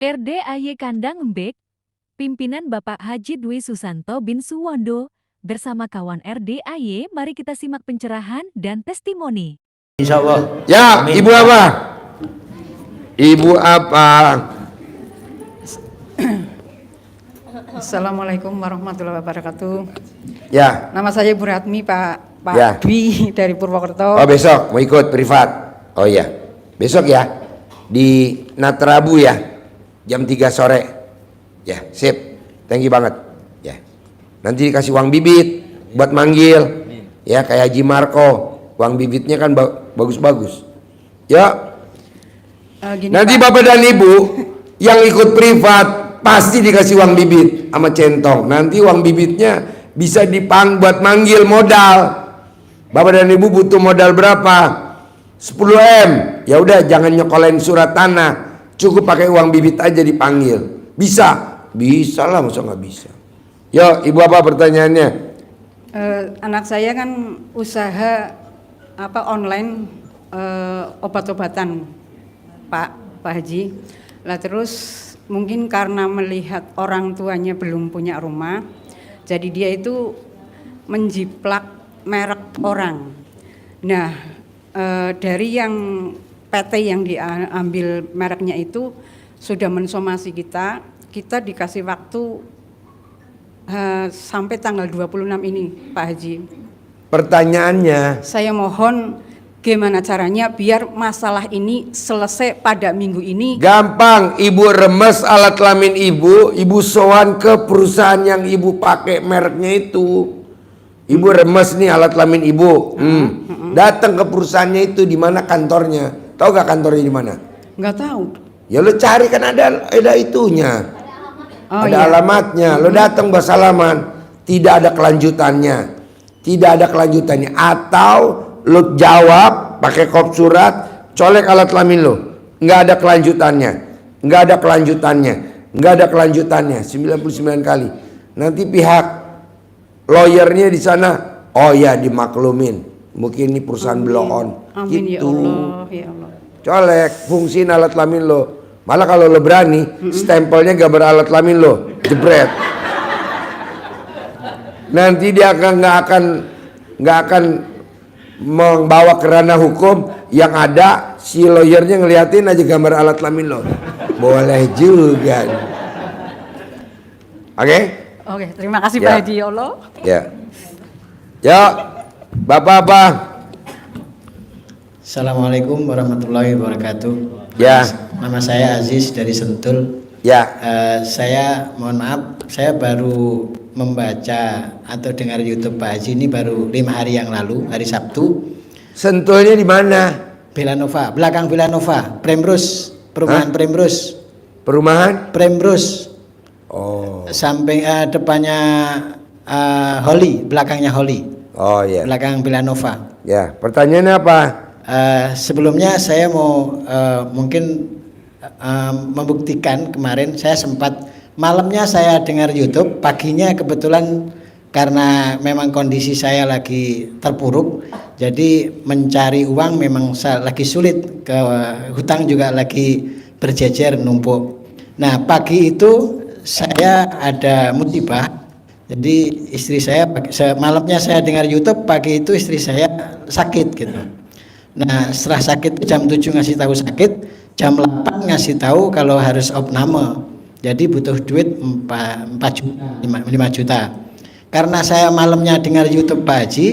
RDAY Kandang Embek, pimpinan Bapak Haji Dwi Susanto bin Suwondo, bersama kawan RDAY, mari kita simak pencerahan dan testimoni. Insya Allah. Ya, Amin. Ibu apa? Ibu apa? Assalamualaikum warahmatullahi wabarakatuh. Ya. Nama saya Bu Ratmi, Pak Ya. Dwi dari Purwokerto. Oh, besok mau ikut privat. Oh iya. Besok ya. Di Natrabu ya. Jam 3 sore. Ya, sip. Thank you banget. Ya. Nanti dikasih uang bibit buat manggil. Ya, kayak Haji Marco. Uang bibitnya kan bagus-bagus. Ya. Nanti Bapak dan Ibu yang ikut privat pasti dikasih uang bibit sama centong. Nanti uang bibitnya bisa buat manggil modal. Bapak dan Ibu butuh modal berapa? 10 M. Ya udah, jangan nyekolin surat tanah. Cukup pakai uang bibit aja dipanggil. Bisa? Bisa lah, masa nggak bisa? Yo, Ibu apa pertanyaannya? Anak saya kan usaha online obat-obatan, Pak Haji. Lah terus mungkin karena melihat orang tuanya belum punya rumah, jadi dia itu menjiplak merek orang. Nah, dari yang PT yang diambil mereknya itu sudah mensomasi kita dikasih waktu sampai tanggal 26 ini, Pak Haji. Pertanyaannya, Saya mohon gimana caranya biar masalah ini selesai pada minggu ini. gampang. Ibu remes alat kelamin ibu sowan ke perusahaan yang ibu pakai mereknya itu. Ibu remes nih alat kelamin ibu. Datang ke perusahaannya itu, di mana kantornya? Tahu gak kantornya di mana? Nggak tahu. Ya lo cari, kan ada itunya. Oh, ada iya. alamatnya. Lo datang bersalaman, tidak ada kelanjutannya. Tidak ada kelanjutannya. Atau lo jawab pakai kop surat, colek alat kelamin lo. Nggak ada kelanjutannya. Nggak ada kelanjutannya. Nggak ada kelanjutannya. 99 kali. Nanti pihak lawyernya di sana, oh ya dimaklumin. Mungkin ini perusahaan blow on. Amin gitu. ya Allah, ya Allah. Colek, fungsiin alat kelamin lo. Malah kalau lo berani, stempelnya gambar alat kelamin lo, jebret. Nanti dia nggak akan membawa ke ranah hukum. Yang ada si lawyernya ngeliatin aja gambar alat kelamin lo. Boleh juga. Oke? Oke, terima kasih Ya. Pak Haji, ya Allah. Ya. Ya, Bapak-bapak. Assalamualaikum warahmatullahi wabarakatuh. Ya. Nama saya Aziz dari Sentul. Ya. Saya mohon maaf, saya baru membaca atau dengar YouTube Pak Haji ini baru 5 hari yang lalu, hari Sabtu. Sentulnya di mana? Villanova, belakang Villanova, Premrus, perumahan Premrus. Perumahan? Premrus. Oh. Samping depannya Holly, belakangnya Holly. Oh ya. Belakang Villanova. Ya, pertanyaannya apa? Sebelumnya saya mau mungkin membuktikan. Kemarin saya sempat malamnya saya dengar YouTube, paginya kebetulan karena memang kondisi saya lagi terpuruk, jadi mencari uang memang lagi sulit, ke hutang juga lagi berjejer numpuk. Nah, pagi itu saya ada musibah. Jadi istri saya malamnya saya dengar YouTube, pagi itu istri saya sakit gitu. Nah, setelah sakit jam 7 ngasih tahu sakit, jam 8 ngasih tahu kalau harus opname. Jadi butuh duit 4 juta, 5 juta. Karena saya malamnya dengar YouTube Pak Haji,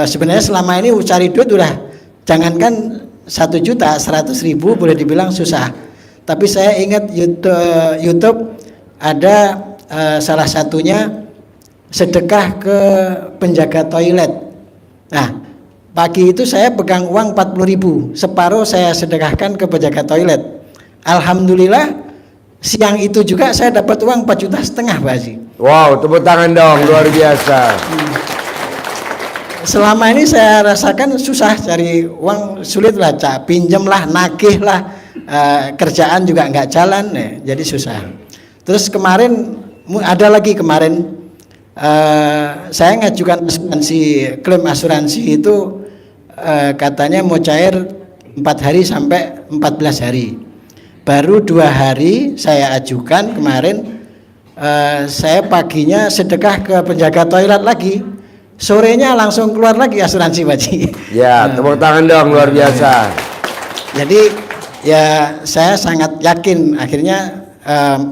sebenarnya selama ini cari duit udah jangankan 1 juta, 100.000 boleh dibilang susah. Tapi saya ingat YouTube ada salah satunya sedekah ke penjaga toilet. Nah, pagi itu saya pegang uang 40.000, separuh saya sedekahkan ke penjaga toilet. Alhamdulillah siang itu juga saya dapat uang 4,5 juta Pak Haji. Wow, tepuk tangan dong, luar biasa. Selama ini saya rasakan susah cari uang, sulit lah, pinjam lah, nagih lah, kerjaan juga nggak jalan, jadi susah. Terus kemarin ada lagi saya ngajukan asuransi, klaim asuransi itu katanya mau cair 4 hari sampai 14 hari. baru 2 hari saya ajukan kemarin. Saya paginya sedekah ke penjaga toilet lagi, sorenya langsung keluar lagi asuransi Pak Haji. Ya, tepuk tangan dong, luar biasa. Jadi ya saya sangat yakin akhirnya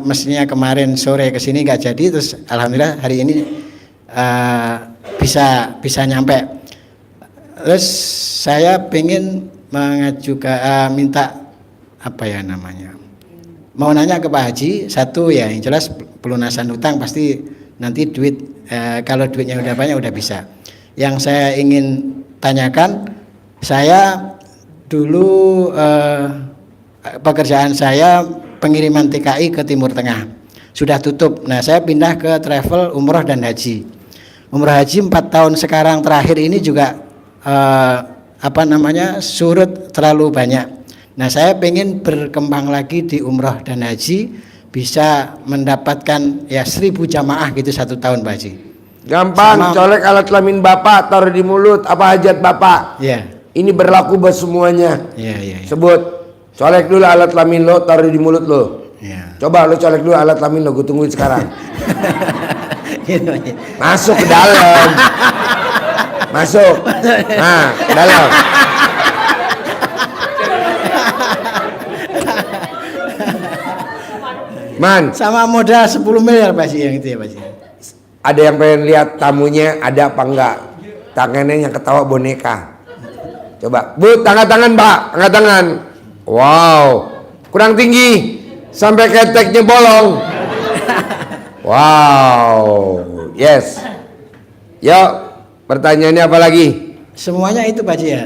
mestinya kemarin sore ke sini nggak jadi, terus alhamdulillah hari ini bisa nyampe. Terus saya pengen mengajukan minta apa ya namanya, mau nanya ke Pak Haji satu ya, yang jelas pelunasan hutang pasti nanti duit kalau duitnya udah banyak udah bisa. Yang saya ingin tanyakan, saya dulu pekerjaan saya pengiriman TKI ke Timur Tengah sudah tutup. Nah saya pindah ke travel umroh dan haji. Umroh haji 4 tahun sekarang terakhir ini juga surut terlalu banyak. Nah saya pengen berkembang lagi di umroh dan haji, bisa mendapatkan ya 1000 jamaah gitu 1 tahun Pak Haji. Gampang, colek alat kelamin bapak, taruh di mulut, apa hajat bapak. Ya. Ini berlaku buat semuanya. Ya. Sebut, colek dulu alat kelamin lo, taruh di mulut lo. Ya. Coba lo colek dulu alat kelamin lo, gue tungguin sekarang. Gitu, Pak Haji. Masuk ke dalam. Masuk. Nah, ke dalam. Man, Sama modal 10 miliar Pak Haji yang itu ya Pak Haji. ada yang pengen lihat tamunya ada apa enggak? Tangannya yang ketawa boneka. Coba, Bu, angkat tangan, Pak. Angkat tangan. Wow, kurang tinggi sampai keteknya bolong. Wow, yes. Yuk, pertanyaannya apa lagi? Semuanya itu Pak Haji ya.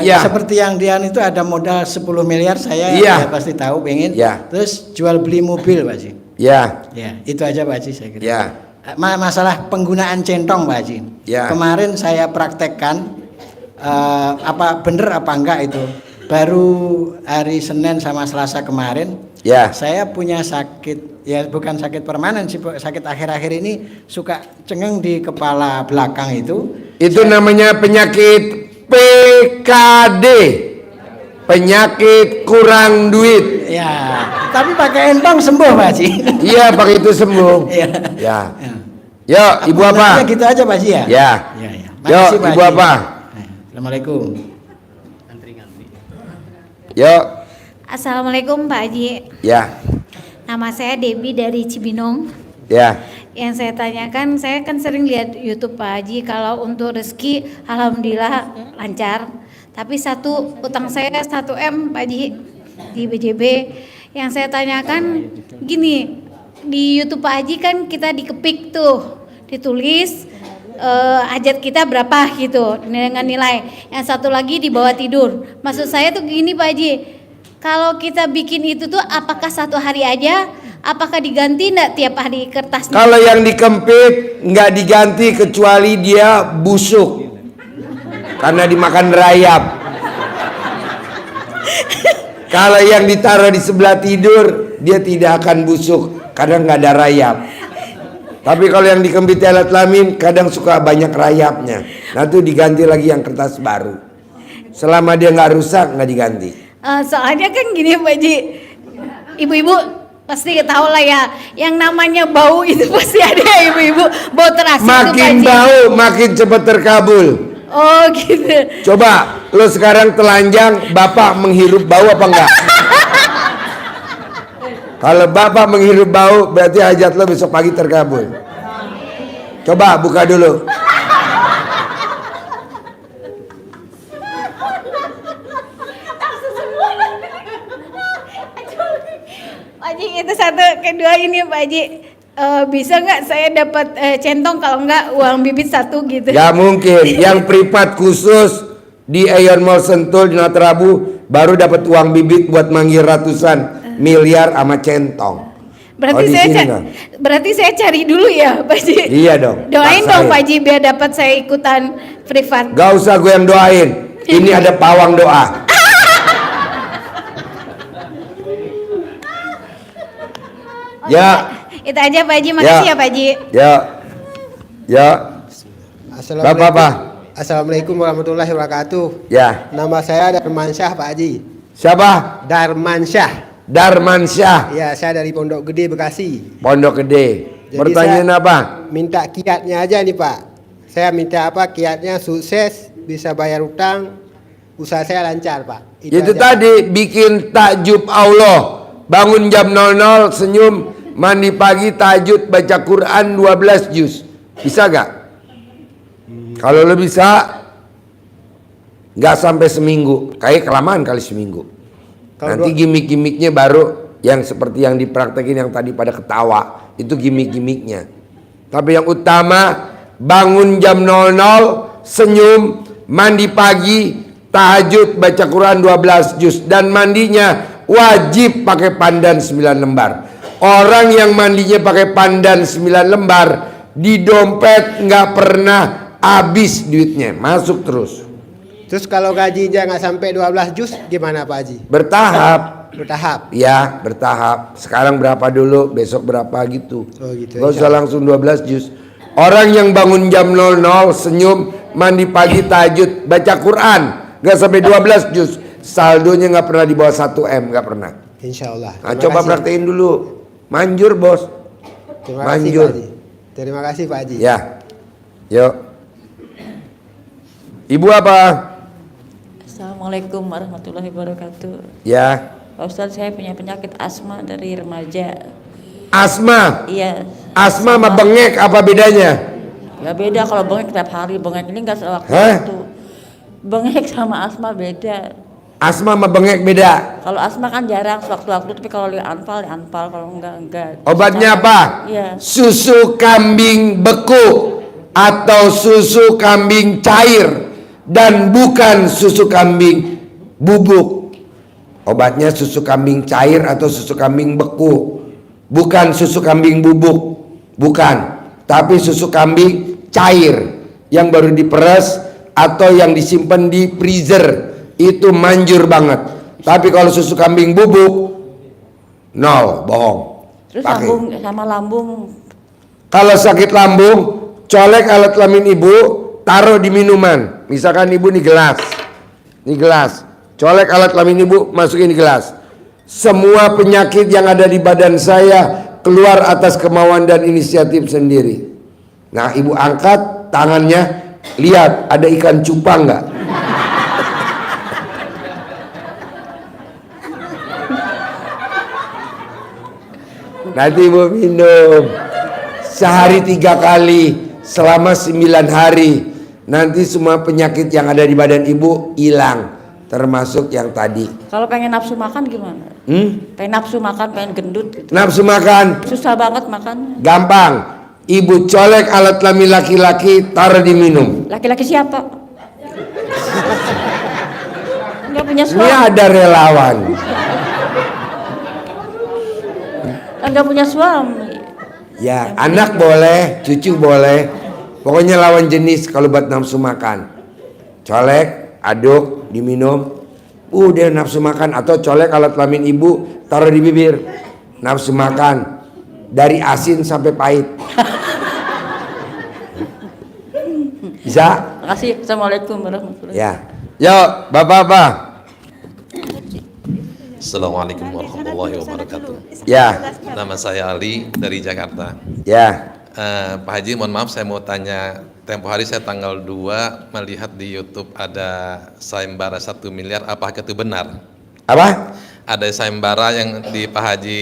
Ya. Seperti yang Dian itu ada modal 10 miliar saya Iya. ya pasti tahu pengen. Ya. Terus jual beli mobil Pak Haji. Ya, Ya, itu aja Pak Haji saya kira. ya, Masalah penggunaan centong Pak Haji. Ya. Kemarin saya praktekkan apa bener apa enggak itu. Baru hari Senin sama Selasa kemarin. ya. Saya punya sakit, ya bukan sakit permanen sih, sakit akhir-akhir ini suka cengeng di kepala belakang itu. Itu namanya penyakit PKD. Penyakit kurang duit. Ya, tapi pakai entong sembuh Pak Haji. Iya, pakai itu sembuh. Iya. Ya. Yuk, Ibu apa? Nanya gitu aja Pak Haji ya. Ya. Ya, ya. Yuk, Makasih, Pak Ibu Haji. apa? Assalamualaikum. Yuk. Assalamualaikum Pak Haji. Ya. Nama saya Debbie dari Cibinong. Ya. Yang saya tanyakan, saya kan sering lihat YouTube Pak Haji, kalau untuk rezeki alhamdulillah lancar. Tapi utang saya 1 M Pak Haji di BJB. Yang saya tanyakan gini, di YouTube Pak Haji kan kita dikepik tuh, ditulis hajat kita berapa gitu dengan nilai. Yang satu lagi di bawah tidur. Maksud saya tuh gini Pak Haji, kalau kita bikin itu tuh apakah 1 hari aja? Apakah diganti enggak tiap hari kertasnya? Kalau yang dikempit nggak diganti kecuali dia busuk karena dimakan rayap. Kalau yang ditaruh di sebelah tidur dia tidak akan busuk karena nggak ada rayap. Tapi kalau yang dikempit alat kelamin kadang suka banyak rayapnya. Nah itu diganti lagi yang kertas baru. Selama dia nggak rusak nggak diganti. Soalnya kan gini Pak Haji, ibu-ibu pasti tahu lah ya, yang namanya bau itu pasti ada ya ibu-ibu, bau terasi itu Pak Makin Haji. bau makin cepat terkabul. Oh gitu. Coba lo sekarang telanjang, bapak menghirup bau apa enggak? Kalau bapak menghirup bau berarti hajat lo besok pagi terkabul. Coba buka dulu. Pak Haji itu satu, kedua ini Pak Haji, bisa nggak saya dapat centong, kalau nggak uang bibit 1 gitu? Gak mungkin. Yang privat khusus di Aeon Mall Sentul di Natarabu baru dapat uang bibit buat manggil ratusan miliar sama centong. Berarti Oh, di saya sini nggak? berarti saya cari dulu ya Pak Haji. Iya dong. Doain dong Paksain. Pak Haji biar dapat saya ikutan privat. Gak usah gue yang doain. Ini ada pawang doa. Ya, Itu aja Pak Haji, makasih ya Pak Haji. ya, ya. Bapak apa? Assalamualaikum warahmatullahi wabarakatuh. Ya. Nama saya Darmansyah Pak Haji. Siapa? Darmansyah. Darmansyah, Ya, saya dari Pondok Gede, Bekasi. Pondok Gede. Jadi Pertanyaan saya apa? Minta kiatnya aja nih Pak. Saya minta apa? Kiatnya sukses, bisa bayar utang, usaha saya lancar Pak. Itu aja, tadi bikin takjub Allah. Bangun jam 00 senyum, mandi pagi tahajud baca Quran 12 juz. Bisa gak? Kalau lo bisa, gak sampai seminggu. Kayak kelamaan kali seminggu. Nanti gimmick-gimmicknya baru yang seperti yang dipraktekin yang tadi pada ketawa. Itu gimmick-gimmicknya. Tapi yang utama, bangun jam 00, senyum, mandi pagi, tahajud baca Quran 12 juz. Dan mandinya wajib pakai pandan 9 lembar. Orang yang mandinya pakai pandan 9 lembar, di dompet nggak pernah habis duitnya, masuk terus. Terus kalau gajinya nggak sampai 12 juz gimana Pak Haji? Bertahap. Bertahap. Ya, bertahap. Sekarang berapa dulu, besok berapa gitu. Oh gitu. Gak usah langsung 12 juz. Orang yang bangun jam 00, senyum, mandi pagi, tahajud, baca Quran, nggak sampai 12 juz, saldonya nggak pernah di bawah 1 M, nggak pernah. Insya Allah. Nah, coba praktekin dulu. Manjur bos. Terima Manjur. kasih Pak Haji. Terima kasih Pak Haji. Ya. Yuk. Ibu apa? Assalamualaikum warahmatullahi wabarakatuh. Ya. Pak Ustadz, saya punya penyakit asma dari remaja. Asma. Iya. Asma sama bengek apa bedanya? Ya beda, kalau bengek tiap hari, bengek ini nggak sewaktu Hah? waktu. Bengek sama asma beda. Asma sama bengek beda. Kalau asma kan jarang sewaktu-waktu, tapi kalau anfal, kalau enggak. Obatnya apa? Iya. Susu kambing beku atau susu kambing cair dan bukan susu kambing bubuk. Obatnya susu kambing cair atau susu kambing beku. Bukan susu kambing bubuk. Bukan. Tapi susu kambing cair yang baru diperes atau yang disimpan di freezer. Itu manjur banget. Tapi kalau susu kambing bubuk, nol, bohong. Terus Pakai. lambung sama lambung. Kalau sakit lambung, colek alat kelamin ibu, taruh di minuman. Misalkan ibu nih gelas, colek alat kelamin ibu, masukin di gelas. Semua penyakit yang ada di badan saya keluar atas kemauan dan inisiatif sendiri. Nah, ibu angkat tangannya, lihat ada ikan cupang nggak? Nanti ibu minum sehari 3 kali selama 9 hari. Nanti semua penyakit yang ada di badan ibu hilang, termasuk yang tadi. Kalau pengen nafsu makan gimana? Pengen nafsu makan, pengen gendut gitu. Nafsu makan Susah banget makan. gampang. Ibu colek alat kelamin laki-laki, taruh di minum. Laki-laki siapa? Nggak punya Ini suami. ada relawan. Nggak punya suami. Ya, anak boleh, cucu boleh. Pokoknya lawan jenis kalau buat nafsu makan. Colek, aduk, diminum. Udah nafsu makan. Atau colek alat kelamin ibu, taruh di bibir. Nafsu makan. Dari asin sampai pahit. Bisa? Makasih. Assalamualaikum warahmatullahi wabarakatuh. Ya. Yuk, bapak-bapak. Assalamualaikum warahmatullahi wabarakatuh. Ya, Nama saya Ali dari Jakarta. ya. Pak Haji, mohon maaf saya mau tanya. Tempo hari saya tanggal 2 melihat di YouTube ada sayembara 1 miliar. Apakah itu benar? Apa? Ada sayembara yang di Pak Haji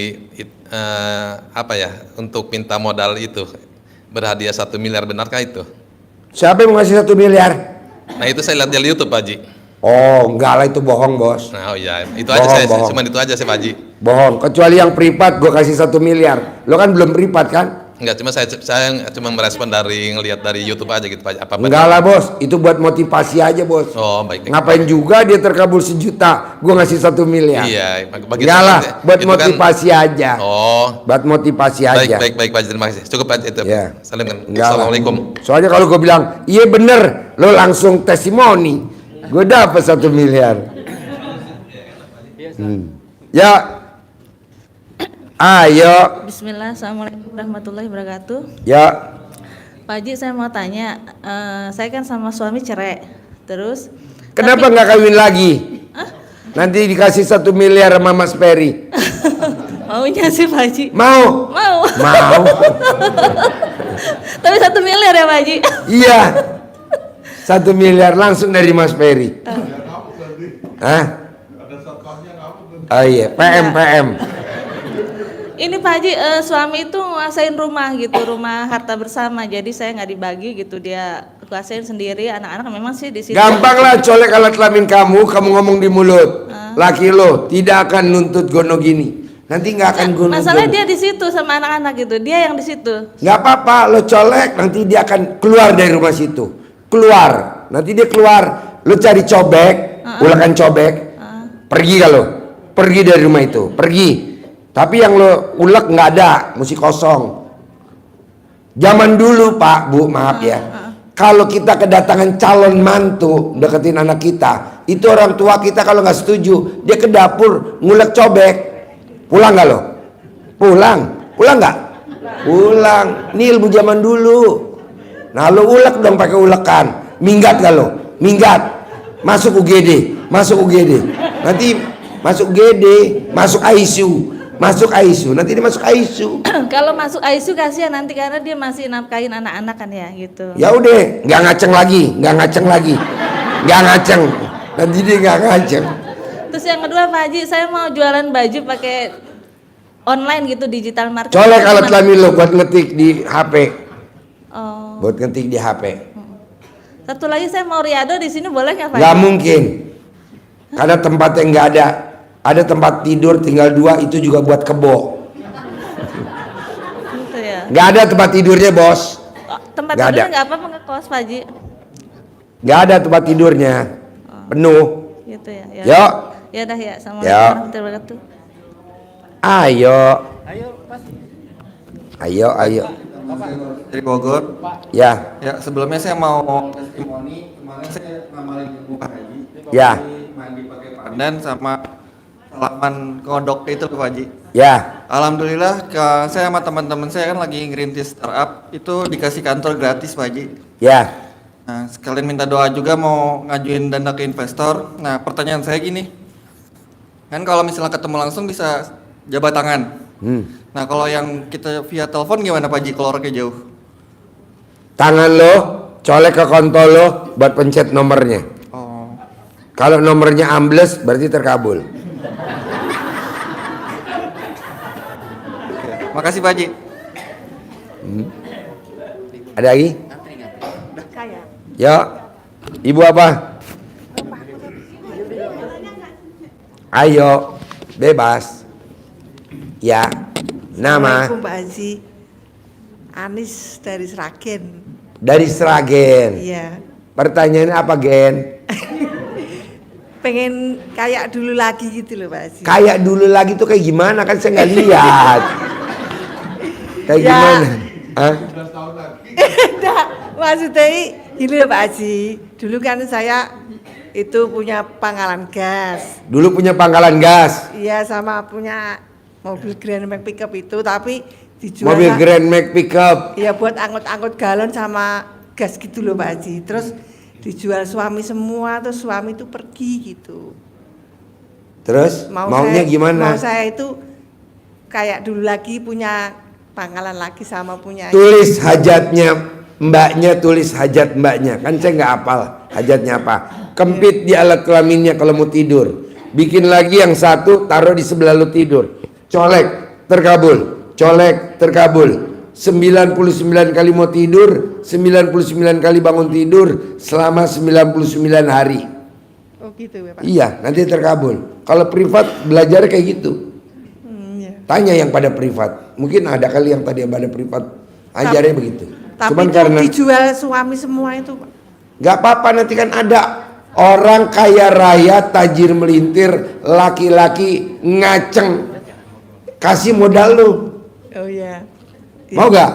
untuk minta modal itu berhadiah 1 miliar, benarkah itu? Siapa yang mau ngasih 1 miliar? Nah itu saya lihat di YouTube Pak Haji. Oh, enggak lah, itu bohong, bos. Nah iya itu Bohong, aja bohong. cuma itu aja sih Pak Haji. Bohong. Kecuali yang privat gue kasih 1 miliar. Lo kan belum privat kan? Enggak, saya cuma merespon dari ngelihat dari YouTube aja gitu Pak Haji. Apa Enggak lah, bos. Itu buat motivasi aja, bos. Oh baik. Ngapain juga dia terkabul 1 juta, gue ngasih 1 miliar. Iya, bagi Enggak lah, buat itu kan- motivasi aja. Oh, Buat motivasi aja. baik Pak Haji, terima kasih. Cukup Pak Haji itu. Ya. Salam kan. Enggak lah. Assalamualaikum. Soalnya kalau gue bilang, iya bener, lo langsung testimoni, gue dapet 1 miliar. Ya, ayo, Bismillah, Assalamualaikum warahmatullahi wabarakatuh. ya. Pak Haji, saya mau tanya, saya kan sama suami cerai, terus Kenapa nggak kawin lagi? Nanti dikasih 1 miliar sama Mas Peri. Maunya sih Pak Haji. Mau? Mau. Mau. Tapi 1 miliar ya Pak Haji. Iya. 1 miliar langsung dari Mas Ferry. Hah? Oh iya, PM. Ini Pak Haji, suami itu nguasain rumah gitu, rumah harta bersama. Jadi saya nggak dibagi gitu, dia kuasain sendiri. Anak-anak memang sih di situ. Gampang lah colek alat kelamin kamu ngomong di mulut. Laki lo tidak akan nuntut gono gini. Nanti nggak akan gono. Masalahnya dia di situ sama anak-anak gitu, dia yang di situ. Nggak apa-apa, lo colek nanti dia akan keluar dari rumah situ. Keluar, nanti dia keluar. Lo cari cobek, ulakan cobek. Pergi kalau, pergi dari rumah itu, pergi. Tapi yang lo ulek nggak ada, mesti kosong. Zaman dulu Pak, Bu, maaf ya. Kalau kita kedatangan calon mantu deketin anak kita, itu orang tua kita kalau nggak setuju, dia ke dapur ngulek cobek. Pulang nggak lo? Pulang nggak? Pulang. Ini ilmu zaman dulu. Nah lo ulek dong pakai ulekan. Minggat nggak lo? Minggat. Masuk UGD. Nanti masuk UGD, masuk ICU. Nanti dia masuk ICU. Kalau masuk ICU kasihan nanti karena dia masih nafkahin anak-anak kan ya gitu. Ya udah, nggak ngaceng lagi. Nanti dia nggak ngaceng. Terus yang kedua Pak Haji, saya mau jualan baju pakai online gitu, digital marketing. Colek alat kelamin lo buat ngetik di HP. Oh. Buat ngetik di HP. Satu lagi saya mau riado di sini boleh nggak Pak Nggak Haji? mungkin. Karena tempatnya nggak ada. Ada tempat tidur tinggal 2, itu juga buat kebo. Gitu ya. Nggak ada tempat tidurnya bos. Oh, tempat Nggak tidurnya ada. nggak apa-apa ngekos Pak Haji. Nggak ada tempat tidurnya. Penuh. Gitu ya. Yuk. Ya dah ya, sama Yuk. warahmatullahi wabarakatuh. Ayo. Dari Bogor. Ya. Ya, sebelumnya saya mau testimoni. Kemarin saya ngamalin ilmu Pak Haji. Ya. Mandi pakai pandan sama salaman kodok itu Pak Haji. Ya. Alhamdulillah saya sama teman-teman saya kan lagi ngerintis startup, itu dikasih kantor gratis Pak Haji. Ya. Nah, sekalian minta doa juga mau ngajuin dana ke investor. Nah, pertanyaan saya gini. Kan kalau misalnya ketemu langsung bisa jabat tangan. Nah, kalau yang kita via telepon gimana Pak Haji kalau orangnya jauh? Tangan lo colek ke kontol lo buat pencet nomornya. Oh. Kalau nomornya ambles berarti terkabul. Oke. Makasih Pak Haji. Ada lagi? Ya. Ibu apa? Ayo, bebas. Ya. Nama? Assalamualaikum Pak Haji. Anis dari Sragen. Dari Sragen. Iya. Pertanyaannya apa, Gen? Pengen kayak dulu lagi gitu loh Pak Haji. Kayak dulu lagi tuh kayak gimana? Kan saya nggak lihat. Kayak Ya. gimana? Hah? Nah, maksudnya gini loh Pak Haji. Dulu kan saya itu punya pangkalan gas. Dulu punya pangkalan gas. Iya, sama punya mobil Grand Max pickup itu, tapi dijual. Mobil Grand Max pickup. Iya, buat angkut-angkut galon sama gas gitu loh Pak Haji. Terus dijual suami semua, terus suami itu pergi gitu. Terus maunya gimana? Mau saya itu kayak dulu lagi punya pangkalan lagi sama punya. Tulis hajatnya mbaknya, tulis hajat mbaknya. Kan saya nggak hafal hajatnya apa. Kempit di alat kelaminnya kalau mau tidur. Bikin lagi yang satu, taruh di sebelah lu tidur. Colek, terkabul. Colek, terkabul. 99 kali mau tidur, 99 kali bangun tidur selama 99 hari. Oh gitu ya Pak. Iya, nanti terkabul. Kalau privat belajar kayak gitu. Iya. Tanya yang pada privat. Mungkin ada kali yang tadi yang pada privat ajarnya begitu. Tapi Cuman itu karena dijual suami semua itu Pak. nggak apa-apa, nanti kan ada orang kaya raya tajir melintir, laki-laki ngaceng, kasih modal lu. Oh iya. Mau gak?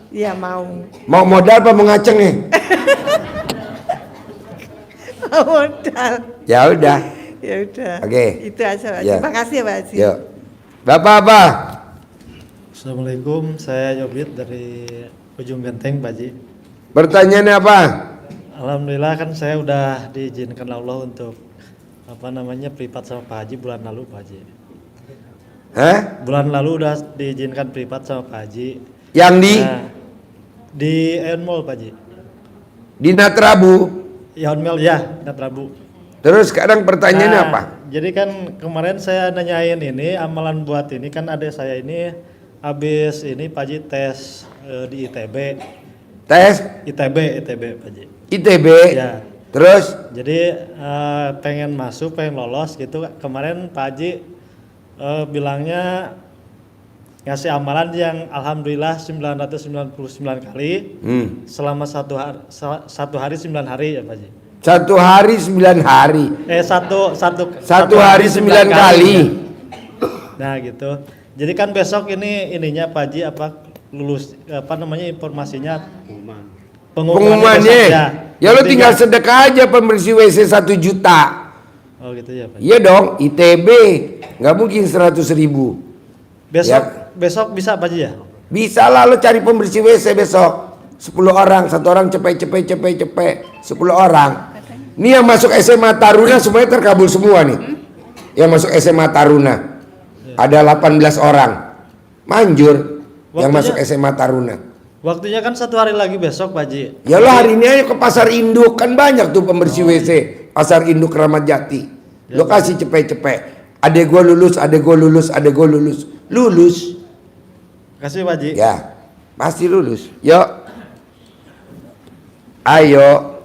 Iya mau. Mau modal apa mau ngaceng nih? Mau modal. Ya udah. Ya udah. Oke. Itu aja Pak. Ya. Terima kasih ya Pak Haji. Yuk. Bapak apa? Assalamualaikum, saya Yobit dari Ujung Genteng, Pak Haji. Pertanyaannya apa? Alhamdulillah kan saya udah diizinkan Allah untuk privat sama Pak Haji bulan lalu Pak Haji. Hah? Bulan lalu udah diizinkan privat sama Pak Haji. Yang di Eon Mall Pak Haji. di Natrabu. Eon Mall ya, Natrabu. Terus sekarang pertanyaannya apa? Jadi kan kemarin saya nanyain ini amalan buat ini kan ada saya ini habis ini Pak Haji tes di ITB. Tes? ITB Pak Haji. ITB. Ya. Terus? Jadi pengen masuk, pengen lolos gitu. Kemarin Pak Haji bilangnya ngasih amalan yang alhamdulillah 999 kali selama satu hari 9 hari ya Pak Haji. 1 hari 9 hari. Satu hari 9 kali. Nah gitu. Jadi kan besok ininya Pak Haji lulus informasinya Pengumumannya. Ya lo tinggal sedekah aja pembersih WC 1 juta. Oh gitu ya Pak. Iya dong, ITB nggak mungkin 100.000. Besok bisa Pak Haji ya? Bisa lah, lo cari pembersih WC besok 10 orang, 1 orang cepet 10 orang. Ini yang masuk SMA Taruna semuanya terkabul semua nih. Yang masuk SMA Taruna ada 18 orang manjur yang masuk SMA Taruna. Waktunya kan 1 hari lagi besok Pak Haji. Ya lo hari ini aja ke pasar induk, kan banyak tuh pembersih WC. Pasar induk Kramat Jati. Lo kasih cepet-cepet. Adek gue lulus. Lulus. Kasih Pak Haji. Ya, pasti lulus. Yuk. Ayo.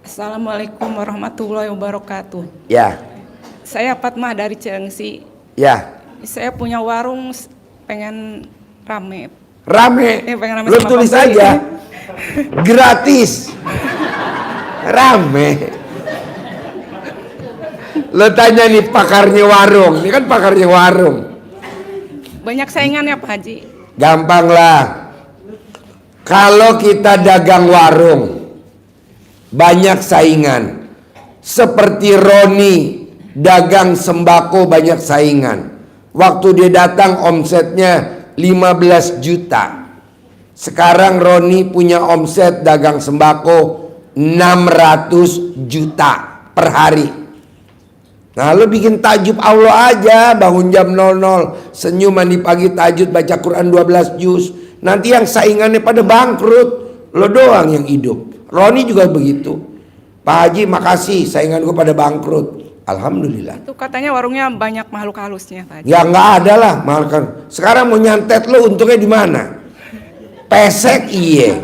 Assalamualaikum warahmatullahi wabarakatuh. Ya. Saya Fatmah dari Cilengsi. Ya. Saya punya warung pengen rame. Pengen rame Lo sama tulis pembeli. aja. Gratis. Rame. Lo tanya nih pakarnya warung. Ini kan pakarnya warung. Banyak saingannya Pak Haji. Gampang lah. Kalau kita dagang warung, banyak saingan. Seperti Roni, dagang sembako banyak saingan. Waktu dia datang omsetnya 15 juta. Sekarang Roni punya omset dagang sembako 600 juta per hari. Nah lo bikin tajub Allah aja, bangun jam 00, senyum mandi pagi tahajud baca Quran 12 juz. Nanti yang saingannya pada bangkrut, lo doang yang hidup. Roni juga begitu. Pak Haji makasih, saingan gue pada bangkrut. Alhamdulillah. Itu katanya warungnya banyak makhluk halusnya Pak Haji. Ya nggak ada lah, makan. Sekarang mau nyantet lo untungnya di mana? Pesek iye.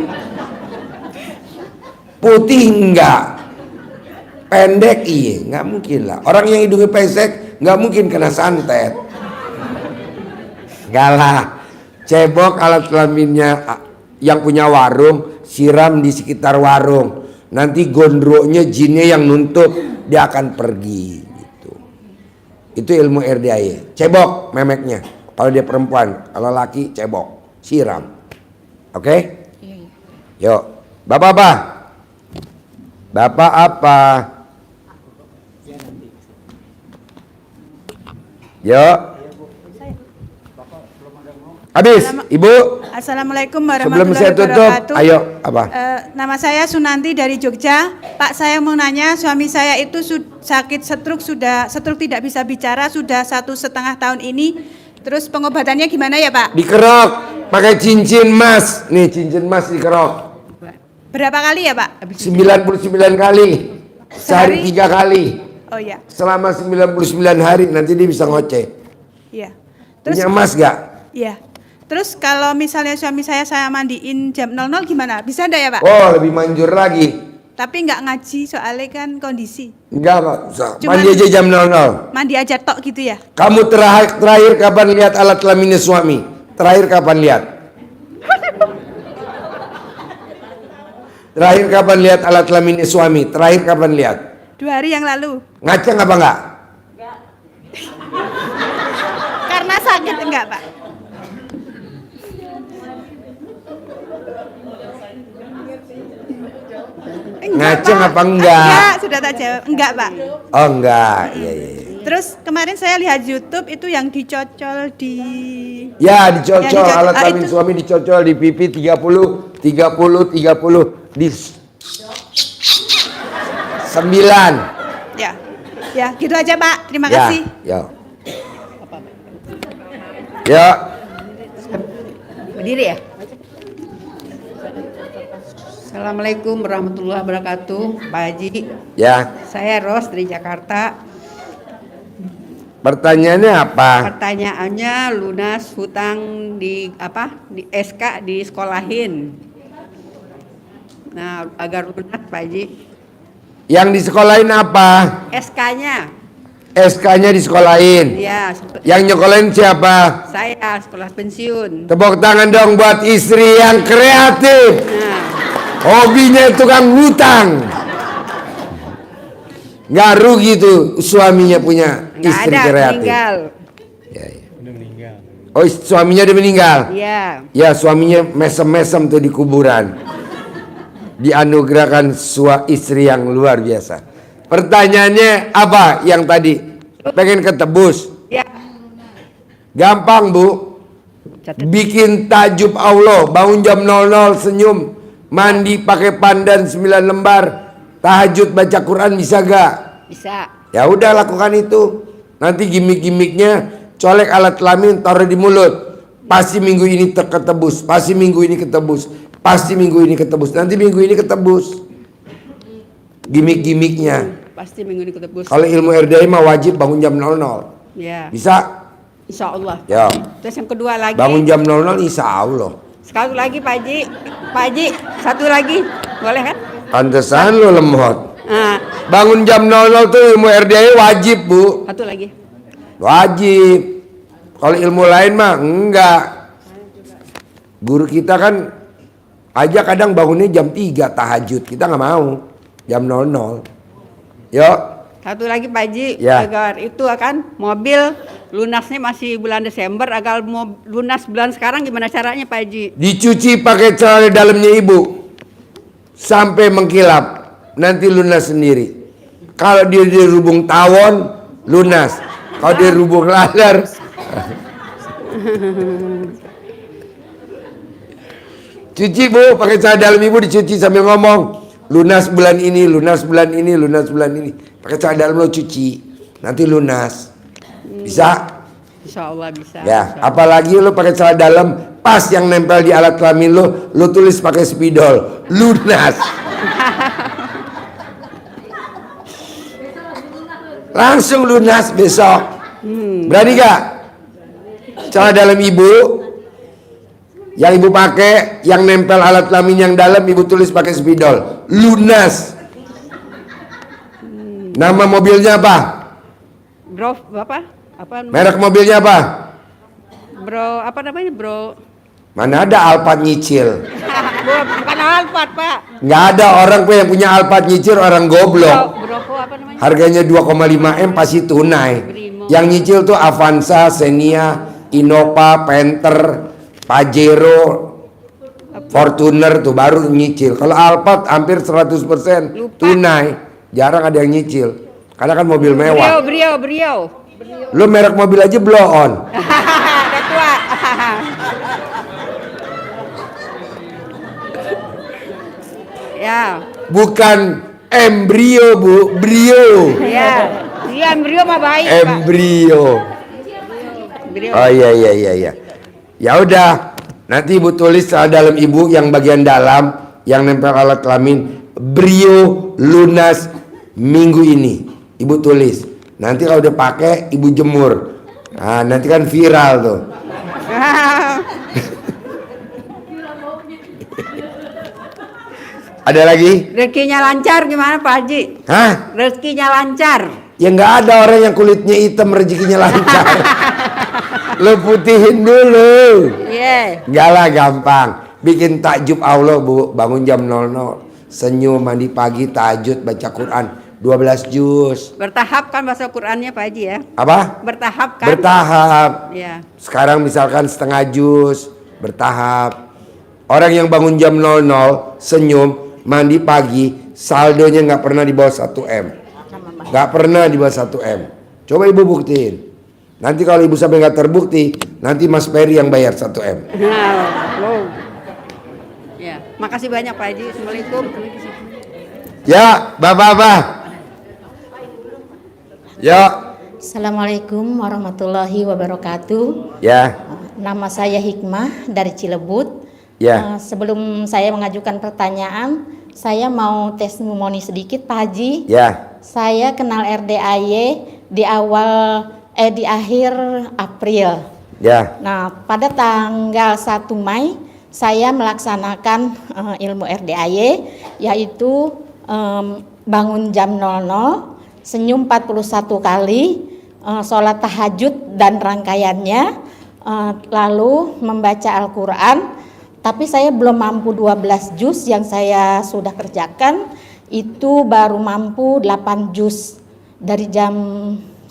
Putih enggak. Pendek iye, nggak mungkin lah. Orang yang hidungnya pesek nggak mungkin kena santet. Nggak lah. Cebok alat kelaminnya yang punya warung siram di sekitar warung. Nanti gondroknya jinnya yang nuntut, dia akan pergi gitu. Itu ilmu RDAY. Cebok memeknya. Kalau dia perempuan, kalau laki cebok, siram. Oke? Yuk. Bapak apa? Bapak apa? Yuk. Habis, Ibu. Assalamualaikum Sebelum warahmatullahi saya tutup, wabarakatuh. ayo apa? Nama saya Sunanti dari Jogja. Pak, saya mau nanya, suami saya itu sakit stroke tidak bisa bicara sudah 1,5 tahun ini. Terus pengobatannya gimana ya Pak? Dikerok, pakai cincin emas. Nih cincin emas dikerok. Berapa kali ya Pak? 99 kali. Sehari 3 kali. Oh iya. Selama 99 hari nanti dia bisa ngoceh. Iya. Terus Punya emas gak? Iya. Terus kalau misalnya suami saya mandiin jam 00 gimana? Bisa enggak ya Pak? Oh lebih manjur lagi. Tapi nggak ngaji soalnya kan kondisi. Enggak kok, bisa. Cuman Mandi aja jam 00. Mandi aja tok gitu ya? Kamu terakhir kapan lihat alat kelaminnya suami? Terakhir kapan lihat? Terakhir kapan lihat alat kelaminnya suami? Terakhir kapan lihat? 2 hari yang lalu. Ngaceng apa enggak? Karena sakit enggak Pak? Ngaceng Pak. apa enggak? Enggak, sudah tak jawab. Enggak Pak. Oh enggak, iya iya. Terus kemarin saya lihat YouTube itu yang dicocol di Ya dicocol, Ya, alat kelamin itu. suami dicocol di pipi 30 di 9. Ya. Ya, gitu aja Pak. Terima Ya, kasih. ya. Ya. Berdiri ya. Assalamualaikum warahmatullahi wabarakatuh, Pak Haji. Ya. Saya Ros dari Jakarta. Pertanyaannya apa? Pertanyaannya lunas hutang di SK disekolahin. Nah, agar lunas Pak Haji. Yang disekolahin apa? SK-nya. SK-nya disekolahin. Ya, Yang nyekolahin siapa? saya sekolah pensiun. Tepuk tangan dong buat istri yang kreatif. Nah, Hobinya tukang hutang. Nggak rugi tuh suaminya punya nggak istri ada, kreatif. meninggal. Oh, suaminya udah meninggal. Iya. Ya, suaminya mesem-mesem tuh di kuburan. Dianugerahkan istri yang luar biasa. Pertanyaannya apa yang tadi? Pengen ketebus? Ya. Gampang, Bu. Bikin tajub Allah, bangun jam 00 senyum, mandi pakai pandan 9 lembar, tahajud baca Quran, bisa gak? Bisa. Ya udah, lakukan itu. Nanti gimmick-gimmicknya colek alat kelamin taruh di mulut. Pasti minggu ini ketebus, pasti minggu ini ketebus, pasti minggu ini ketebus, nanti minggu ini ketebus. Gimmick-gimmicknya. Pasti minggu ini ketebus. Kalau ilmu RDI mah wajib bangun jam 00. Ya. Bisa? Insya Allah. Ya. Terus yang kedua lagi. Bangun jam 00 insya Allah. Sekali lagi Pak Haji. Pak Haji, satu lagi. Boleh kan? Pantesan lo lemot. Nah, Bangun jam 00 tuh ilmu RDI wajib, Bu. satu lagi. Wajib. Kalau ilmu lain mah enggak. Guru kita kan aja kadang bangunnya jam 3 tahajud. Kita nggak mau. Jam 00. Yuk. Satu lagi Pak Haji, Ya. agar itu akan mobil lunasnya masih bulan Desember, agar mau lunas bulan sekarang gimana caranya Pak Haji? Dicuci pakai celana dalamnya ibu. Sampai mengkilap. Nanti lunas sendiri. Kalau dia dirubung tawon, lunas. Kalau dia rubung laler, cuci Bu, pakai celana dalam ibu dicuci sambil ngomong. Lunas bulan ini, lunas bulan ini, lunas bulan ini. Pakai celana dalam lo cuci, nanti lunas. Bisa? Insya Allah bisa. Ya, apalagi lo pakai celana dalam, pas yang nempel di alat kelamin lo tulis pakai spidol, lunas. Langsung lunas besok. Berani gak? Celana dalam ibu yang ibu pakai, yang nempel alat kelamin yang dalam ibu tulis pakai spidol, lunas. Nama mobilnya apa? Bro, apa? Apa namanya? Merek mobilnya apa? Bro, apa namanya bro? Mana ada Alphard nyicil? Bro, bukan Alphard Pak. Nggak ada orang yang punya Alphard nyicil orang goblok. Bro, apa namanya? Harganya 2,5 M pasti tunai. Yang nyicil tuh Avanza, Xenia, Innova, Panther, Pajero, Fortuner tuh baru nyicil. Kalau Alphard hampir 100% tunai. Jarang ada yang nyicil. Karena kan mobil mewah. Brio. Lu merek mobil aja blow on. Udah tua. Ya. Bukan embrio, Bu, brio. Ya. Iya, embrio mah baik, Pak. Embrio. Oh iya. Ya udah, nanti ibu tulis dalam ibu yang bagian dalam yang nempel alat kelamin brio lunas minggu ini. Ibu tulis. Nanti kalau udah pakai ibu jemur. Nah, nanti kan viral tuh. Ada lagi? Rezekinya lancar gimana Pak Haji? Hah? Rezekinya lancar. Ya nggak ada orang yang kulitnya hitam rezekinya lancar. Lo putihin dulu. Iya. Enggak lah, gampang. Bikin takjub Allah, Bu. Bangun jam 00. Senyum, mandi pagi, tahajud, baca Quran 12 juz. Bertahap kan bahasa Qur'annya Pak Haji ya? Apa? Bertahap kan? Bertahap. Iya. Sekarang misalkan setengah juz, bertahap. Orang yang bangun jam 00, senyum, mandi pagi, saldonya nggak pernah di bawah 1 M. Nggak pernah di bawah 1 M. Coba ibu buktiin. Nanti kalau ibu sampai nggak terbukti, nanti Mas Peri yang bayar 1 M. Wow. Ya, makasih banyak Pak Haji. Assalamualaikum. Ya, bapak-bapak. Ya, Assalamualaikum warahmatullahi wabarakatuh. Ya. Nama saya Hikmah dari Cilebut. Ya. Sebelum saya mengajukan pertanyaan, saya mau testimoni sedikit Pak Haji. Ya. Saya kenal RDAY di akhir April. Ya. Nah, pada tanggal 1 Mei saya melaksanakan ilmu RDAY, yaitu bangun jam 00, senyum 41 kali, sholat tahajud dan rangkaiannya, lalu membaca Al-Quran. Tapi saya belum mampu 12 juz yang saya sudah kerjakan, itu baru mampu 8 juz dari jam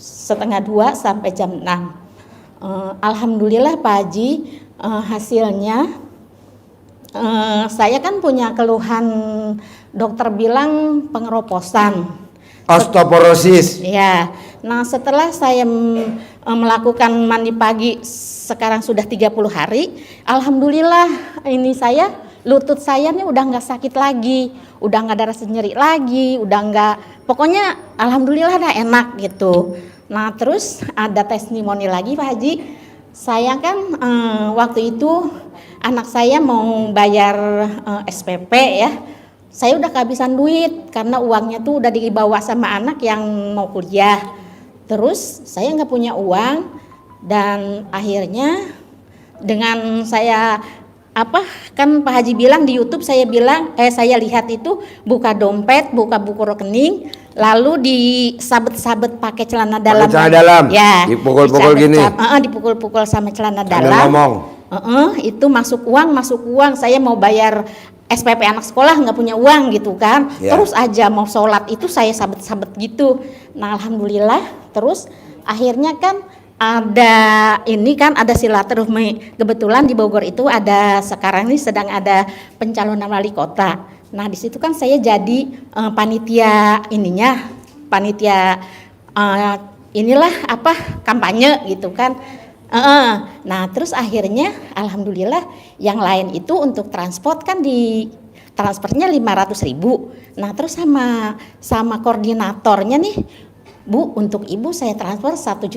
1:30 sampai jam 6. Alhamdulillah Pak Haji, hasilnya saya kan punya keluhan, dokter bilang pengeroposan. Osteoporosis. Ya. Nah, setelah saya melakukan mandi pagi sekarang sudah 30 hari, alhamdulillah ini lutut saya nih udah nggak sakit lagi, udah nggak ada rasa nyeri lagi, udah nggak, pokoknya alhamdulillah dah enak gitu. Nah, terus ada testimoni lagi Pak Haji. Saya kan waktu itu anak saya mau bayar SPP ya. Saya udah kehabisan duit karena uangnya tuh udah dibawa sama anak yang mau kuliah. Terus saya nggak punya uang dan akhirnya dengan saya kan Pak Haji bilang di YouTube, saya lihat itu buka dompet, buka buku rekening, lalu disabet-sabet pakai celana dalam. Celana dalam. Ya. Dipukul-pukul gini. Dipukul-pukul sama celana Sambil dalam. ngomong. Itu masuk uang. Saya mau bayar SPP anak sekolah nggak punya uang gitu kan. Ya. Terus aja mau sholat itu saya sabet-sabet gitu. Nah, alhamdulillah. Terus akhirnya kan ada silaturahmi, kebetulan di Bogor itu sekarang ini sedang ada pencalonan wali kota. Nah, di situ kan saya jadi panitia kampanye gitu kan. Nah, terus akhirnya alhamdulillah yang lain itu untuk transport kan di transfernya 500.000. Nah, terus sama koordinatornya nih, Bu, untuk ibu saya transfer 1.500.000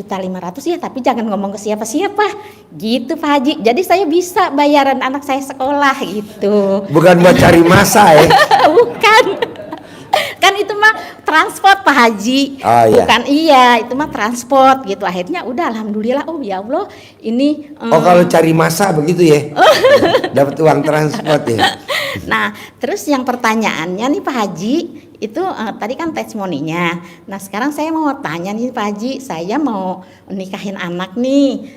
ya, tapi jangan ngomong ke siapa-siapa gitu Pak Haji. Jadi saya bisa bayaran anak saya sekolah gitu. Bukan buat cari masa ya. Bukan. Kan itu mah transport Pak Haji. Oh, iya. Bukan, itu mah transport gitu. Akhirnya udah alhamdulillah, oh ya Allah ini Kalau cari masa begitu ya. Dapat uang transport ya. Nah, terus yang pertanyaannya nih Pak Haji, itu tadi kan testimoninya. Nah, sekarang saya mau tanya nih Pak Haji, saya mau nikahin anak nih,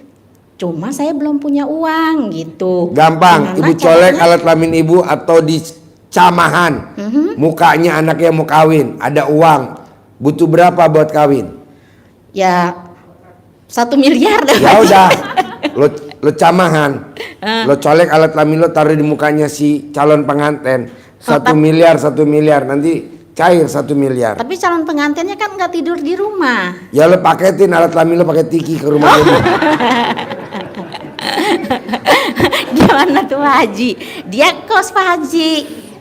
cuma saya belum punya uang gitu. Gampang, Gimana ibu colek caranya? alat kelamin ibu atau di camahan. Mukanya anaknya mau kawin, ada uang. Butuh berapa buat kawin? Ya 1 miliar dah. Ya udah, lo camahan, lo colek alat kelamin lo taruh di mukanya si calon pengantin. 1 miliar, nanti cair 1 miliar. Tapi calon pengantinnya kan nggak tidur di rumah. Ya lo paketin alat kelamin lo pakai tiki ke rumah dia. Gimana tuh Pak Haji? Dia kos Pak Haji.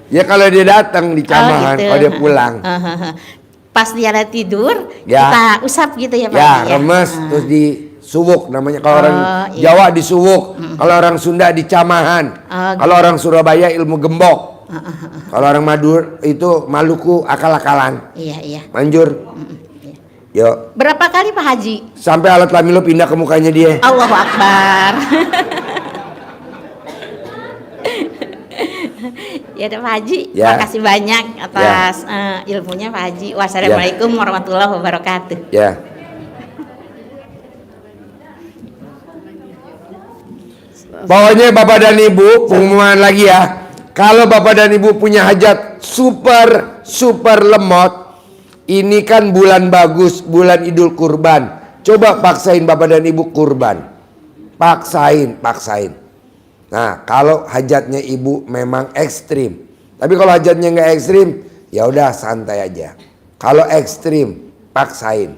Ya kalau dia datang di camahan, gitu. kalau dia pulang. Pas dia ada tidur, Ya. kita usap gitu ya Pak Ya, Haji. remes terus disuwuk namanya. Kalau orang iya. Jawa disuwuk, kalau orang Sunda di camahan, kalau orang Surabaya ilmu gembok, kalau orang Madura itu Maluku akal-akalan. Iya. Manjur. Yuk. Berapa kali Pak Haji? Sampai alat kelamin lo pindah ke mukanya dia. Allahu Akbar. Ya udah Pak Haji, Ya. makasih banyak atas ilmunya Pak Haji. Wassalamualaikum warahmatullahi wabarakatuh. Ya. Pokoknya Bapak dan Ibu, pengumuman lagi ya. Kalau Bapak dan Ibu punya hajat super lemot, ini kan bulan bagus, bulan Idul Kurban. Coba paksain Bapak dan Ibu kurban. Paksain. Nah, kalau hajatnya Ibu memang ekstrim. Tapi kalau hajatnya nggak ekstrim, ya udah santai aja. Kalau ekstrim, paksain.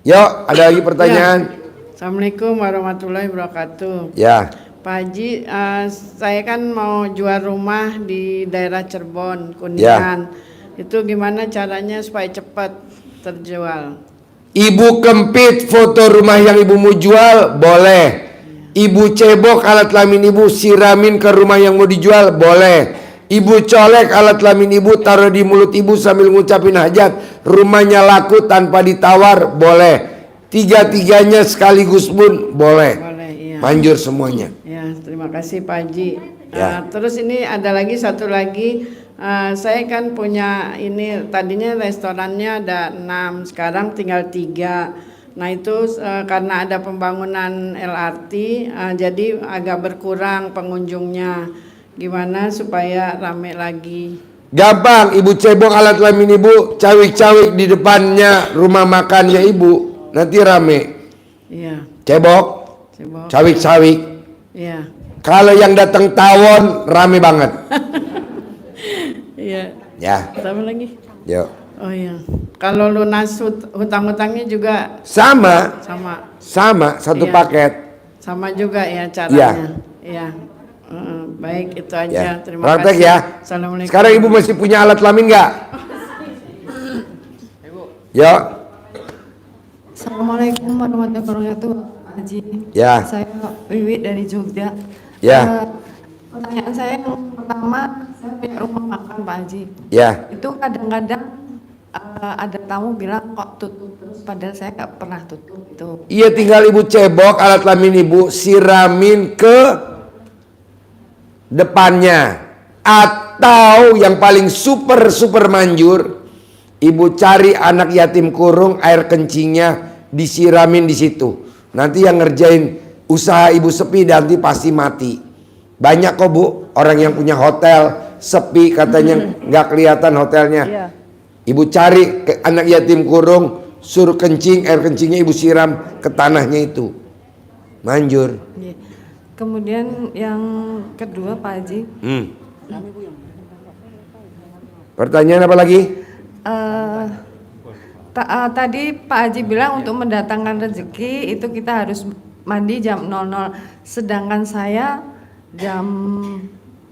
Yuk, ada lagi pertanyaan? Assalamualaikum warahmatullahi wabarakatuh. Ya. Pak Haji, saya kan mau jual rumah di daerah Cirebon, Kuningan. Itu gimana caranya supaya cepat terjual? Ibu kempit foto rumah yang ibu mau jual, boleh. Ibu cebok alat kelamin ibu siramin ke rumah yang mau dijual, boleh. Ibu colek alat kelamin ibu taruh di mulut ibu sambil ngucapin hajat, rumahnya laku tanpa ditawar, boleh. Tiga-tiganya sekaligus pun boleh. Boleh, iya. Manjur semuanya. Ya, terima kasih Pak Haji. Ya. Terus ini ada lagi satu lagi, saya kan punya ini tadinya restorannya ada 6, sekarang tinggal 3. Nah itu karena ada pembangunan LRT, jadi agak berkurang pengunjungnya. Gimana supaya rame lagi? Gampang, ibu cebok alat kelamin ibu, cawik-cawik di depannya rumah makannya ibu, nanti rame. Iya. Cebok, cawik-cawik. Iya. Kalau yang datang tawon rame banget. Iya. Ya. Sama lagi. Yuk. Oh iya. Kalau lunas hutang-hutangnya juga Sama. sama Satu Iya. paket. Sama juga ya caranya. Iya. Baik itu aja. Ya. Terima Praktek kasih. ya. Assalamualaikum. Sekarang ibu masih punya alat kelamin nggak? Yuk. Assalamualaikum warahmatullahi wabarakatuh, Pak Haji. Ya. Saya Wiwi dari Jogja. Ya. Pertanyaan saya yang pertama, saya punya rumah makan Pak Haji. Ya. Itu kadang-kadang ada tamu bilang kok tutup terus, padahal saya nggak pernah tutup itu. Iya, tinggal ibu cebok alat kelamin ibu siramin ke depannya, atau yang paling super manjur, ibu cari anak yatim kurung, air kencingnya disiramin di situ. Nanti yang ngerjain usaha ibu sepi nanti pasti mati. Banyak kok bu, orang yang punya hotel sepi katanya nggak kelihatan hotelnya. Ibu cari ke anak yatim kurung, suruh kencing, air kencingnya ibu siram ke tanahnya itu. Manjur. Kemudian yang kedua Pak Haji, Pertanyaan apa lagi? Tadi Pak Haji bilang untuk mendatangkan rezeki itu kita harus mandi jam 00. Sedangkan saya jam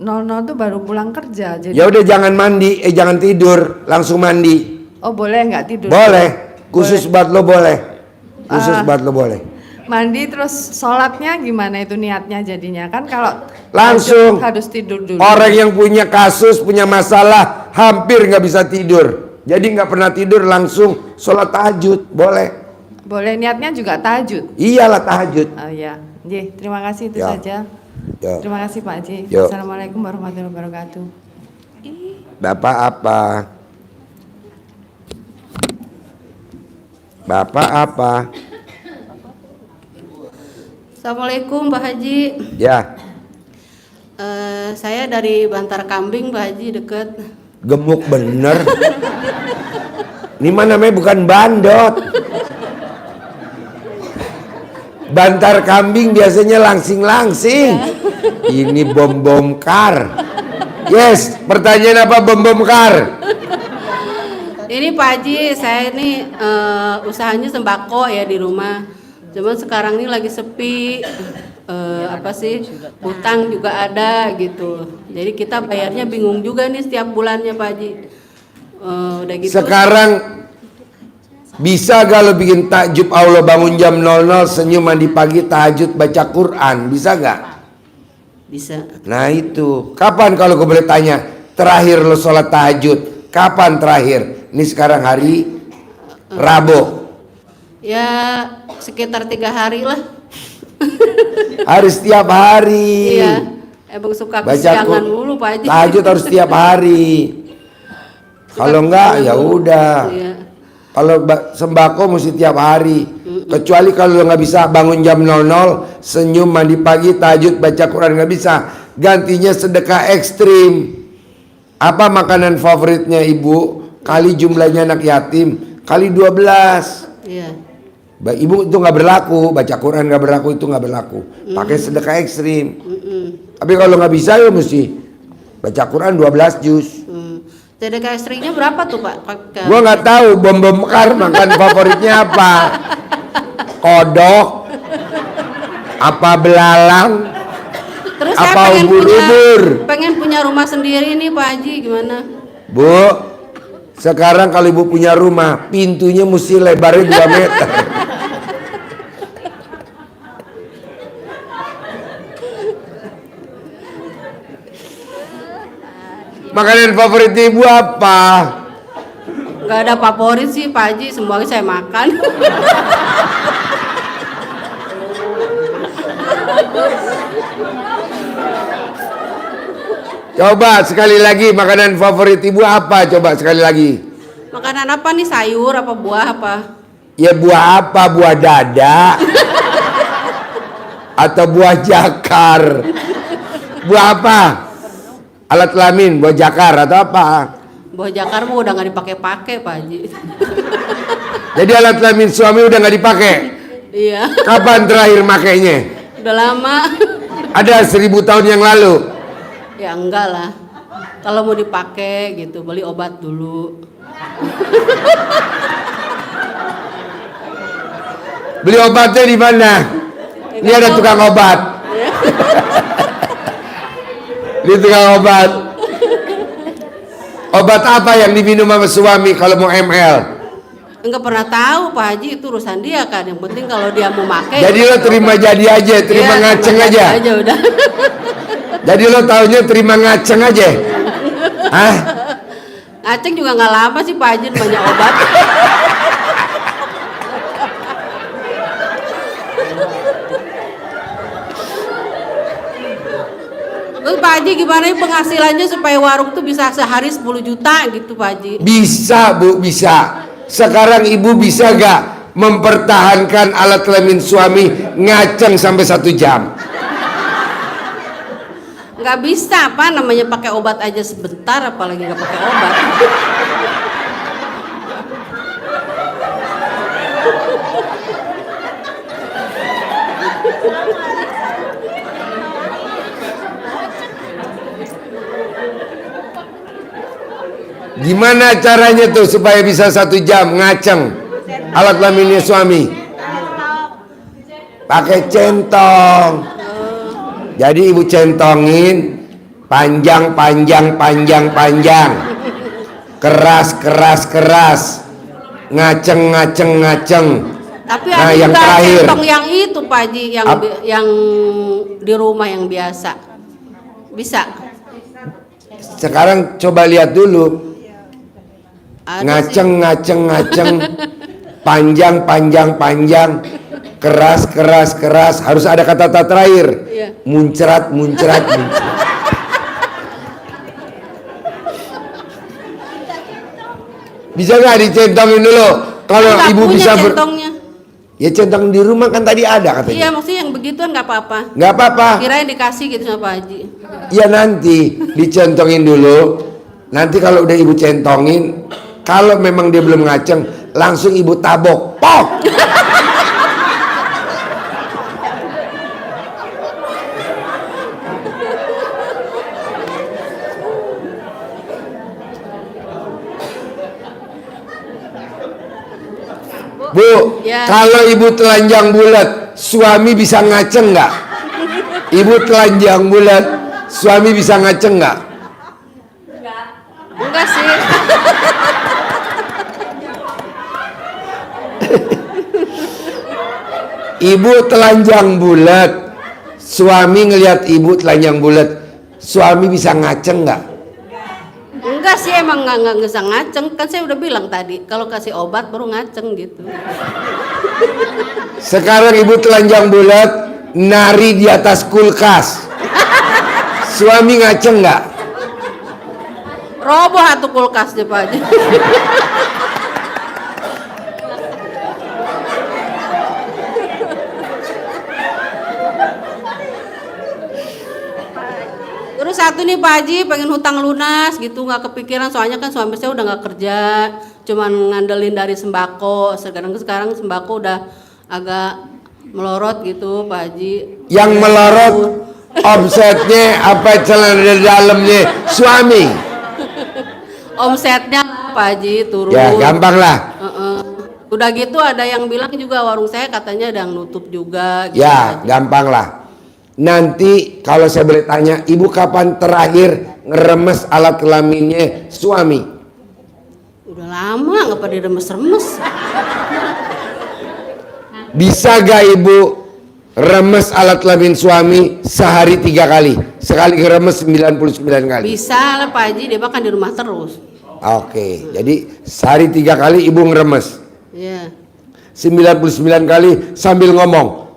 00 tuh baru pulang kerja. Jadi Ya udah jangan mandi, jangan tidur, langsung mandi. oh boleh nggak tidur? Boleh, khusus buat lo boleh. Khusus buat lo boleh. Mandi terus sholatnya gimana itu niatnya jadinya kan kalau Langsung. harus tidur dulu. Orang yang punya kasus, punya masalah, hampir nggak bisa tidur. Jadi nggak pernah tidur, langsung sholat tahajud, boleh. Boleh niatnya juga tahajud. Iyalah tahajud. Oh iya, terima kasih itu Ya. saja. Ya. Terima kasih Pak Haji. Yo. Assalamualaikum warahmatullahi wabarakatuh. Bapak apa? Bapak apa? Assalamualaikum Pak Haji. Ya, Saya dari Bantar Kambing Pak Haji, deket. gemuk bener. Ini mah namanya bukan bandot. Bantar Kambing biasanya langsing-langsing. Ini bom kar. Yes, pertanyaan apa bom kar? Ini Pak Haji, saya ini usahanya sembako ya di rumah. Cuman sekarang ini lagi sepi. Hutang juga ada gitu. Jadi kita bayarnya bingung juga nih setiap bulannya Pak Haji. Udah gitu. Sekarang bisa gak lo bikin takjub Allah bangun jam 00 senyum mandi pagi tahajud baca Quran, bisa gak? Bisa. Nah itu, kapan kalau gue boleh tanya terakhir lo sholat tahajud? Kapan terakhir? Ini sekarang hari Rabu. Ya sekitar 3 hari lah. Harus setiap hari. Iya. Emang suka Baca kesiangan mulu Pak Haji. tahajud harus setiap hari. Kalau enggak ya udah. Iya. Kalau sembako mesti tiap hari. Kecuali kalau nggak bisa bangun jam 00, senyum mandi pagi, tahajud baca Quran nggak bisa. Gantinya sedekah ekstrim. Apa makanan favoritnya ibu? Kali jumlahnya anak yatim, kali 12. Iya. Ibu itu nggak berlaku, baca Quran nggak berlaku, itu nggak berlaku. Pakai sedekah ekstrim. Tapi kalau nggak bisa ya mesti baca Quran 12 juz. Sedekah ekstrimnya berapa tuh Pak? Gua nggak tahu bom kar makan favoritnya apa. Kodok, apa belalang, Terus apa saya ubur-ubur. pengen punya rumah sendiri nih Pak Haji, gimana? Bu, Sekarang kalau ibu punya rumah, pintunya mesti lebarnya 2 meter. Makanan favorit ibu apa? Nggak ada favorit sih Pak Haji, semuanya saya makan. Coba sekali lagi, makanan favorit ibu apa? Coba sekali lagi. Makanan apa nih, sayur apa buah apa? Ya buah apa? Buah dada atau buah jakar? Buah apa? Alat kelamin, buah jakar atau apa? Buah jakar mah udah nggak dipakai-pakai Pak Haji. Jadi alat kelamin suami udah nggak dipakai? Iya. Kapan terakhir makainya? Udah lama. Ada 1000 tahun yang lalu. Ya enggak lah. Kalau mau dipakai gitu, beli obat dulu. Beli obatnya di mana? Ini ada tukang obat. Ini tukang obat. Obat apa yang diminum sama suami kalau mau ML? Enggak pernah tahu Pak Haji, itu urusan dia kan. Yang penting kalau dia mau pakai. Jadi lo terima jadi aja, terima iya, ngaceng terima aja. aja udah. Jadi lo taunya terima ngaceng aja. Hah? Ngaceng juga nggak lama sih Pak Haji, banyak obat. Terus Pak Haji gimana penghasilannya supaya warung tuh bisa sehari 10 juta gitu Pak Haji? Bisa Bu, bisa. Sekarang ibu bisa gak mempertahankan alat kelamin suami ngaceng sampai 1 jam? Nggak bisa, apa namanya pakai obat aja sebentar, apalagi nggak pakai obat. Gimana caranya tuh supaya bisa 1 jam ngaceng alat kelaminnya suami? Pakai centong. Jadi ibu centongin panjang, keras, ngaceng. Tapi Nah, ada yang juga terakhir. centong yang itu Pak Haji, yang di rumah yang biasa. Bisa. Sekarang coba lihat dulu. Ada Ngaceng, panjang, keras, harus ada kata terakhir. Iya. Muncrat. Bisa nggak dicentongin dulu? Kalau Nggak ibu punya bisa centongnya. Ya centong di rumah kan tadi ada katanya. Iya, maksudnya yang begituan nggak apa-apa. Nggak apa-apa. Kirain dikasih gitu sama Pak Haji. Ya nanti dicentongin dulu. Nanti kalau udah ibu centongin, kalau memang dia belum ngaceng, langsung ibu tabok. Pok! Bu, Ya. kalau ibu telanjang bulat, suami bisa ngaceng nggak? Ibu telanjang bulat, suami bisa ngaceng nggak? Enggak sih. Ibu telanjang bulat, suami ngelihat ibu telanjang bulat, suami bisa ngaceng nggak? Enggak sih, emang nggak bisa ngaceng. Kan saya udah bilang tadi, kalau kasih obat baru ngaceng gitu. Sekarang ibu telanjang bulat, nari di atas kulkas, suami ngaceng nggak? Roboh atuh kulkasnya Pak Haji. Terus satu nih Pak Haji pengen hutang lunas gitu, nggak kepikiran soalnya kan suami saya udah nggak kerja, cuman ngandelin dari sembako. Sekarang sembako udah agak melorot gitu Pak Haji. Yang melorot omsetnya apa, celana dalamnya suami? Omsetnya Pak Haji turun. Ya gampang lah. Udah gitu ada yang bilang juga warung saya katanya ada yang nutup juga. Gitu Ya gampang lah. Nanti kalau saya boleh tanya, ibu kapan terakhir ngeremes alat kelaminnya suami? Udah lama nggak pada remes-remes. Bisa gak ibu remes alat kelamin suami sehari 3 kali? Sekali remes 99 kali. Bisa lah Pak Haji, dia bahkan di rumah terus. Oke, jadi sehari 3 kali ibu ngeremes. Iya. 99 kali sambil ngomong.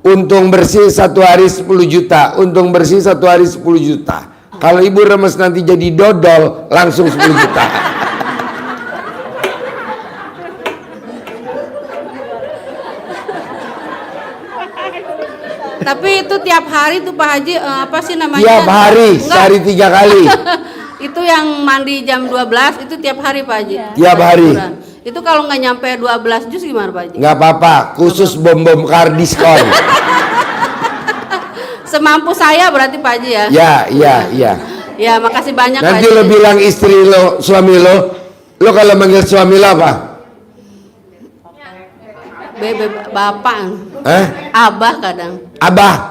Untung bersih 1 hari 10 juta. Untung bersih 1 hari 10 juta. Kalau ibu remes nanti jadi dodol langsung 10 juta. Tapi itu tiap hari tuh Pak Haji apa sih namanya? Tiap hari, Enggak. sehari 3 kali. Itu yang mandi jam 12 itu tiap hari Pak Haji. Tiap hari. Itu kalau nggak nyampe 12 jus gimana Pak Haji? Nggak apa-apa, khusus bom-bom kar diskon. Semampu saya berarti Pak Haji ya. Ya. Ya, makasih banyak Pak Nanti Haji. lo bilang istri lo, suami lo kalau manggil suami lo apa? Bapak. Abah kadang. Abah.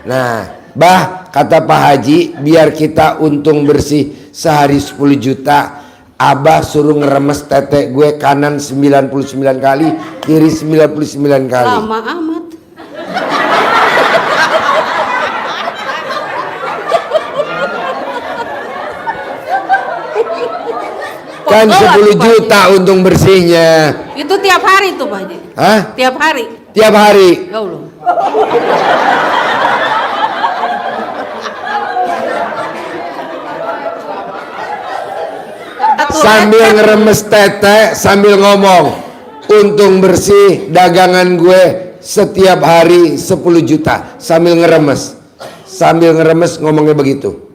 Nah, bah, kata Pak Haji, biar kita untung bersih sehari 10 juta, Abah suruh ngeremes tete gue kanan 99 kali, kiri 99 kali. Lama amat. Kan 10 juta untung bersihnya. Itu tiap hari tuh Pak Haji. Hah? Tiap hari. Tiap hari. Ya Allah. Sambil ngeremes tete, sambil ngomong, untung bersih dagangan gue setiap hari 10 juta. Sambil ngeremes ngomongnya begitu,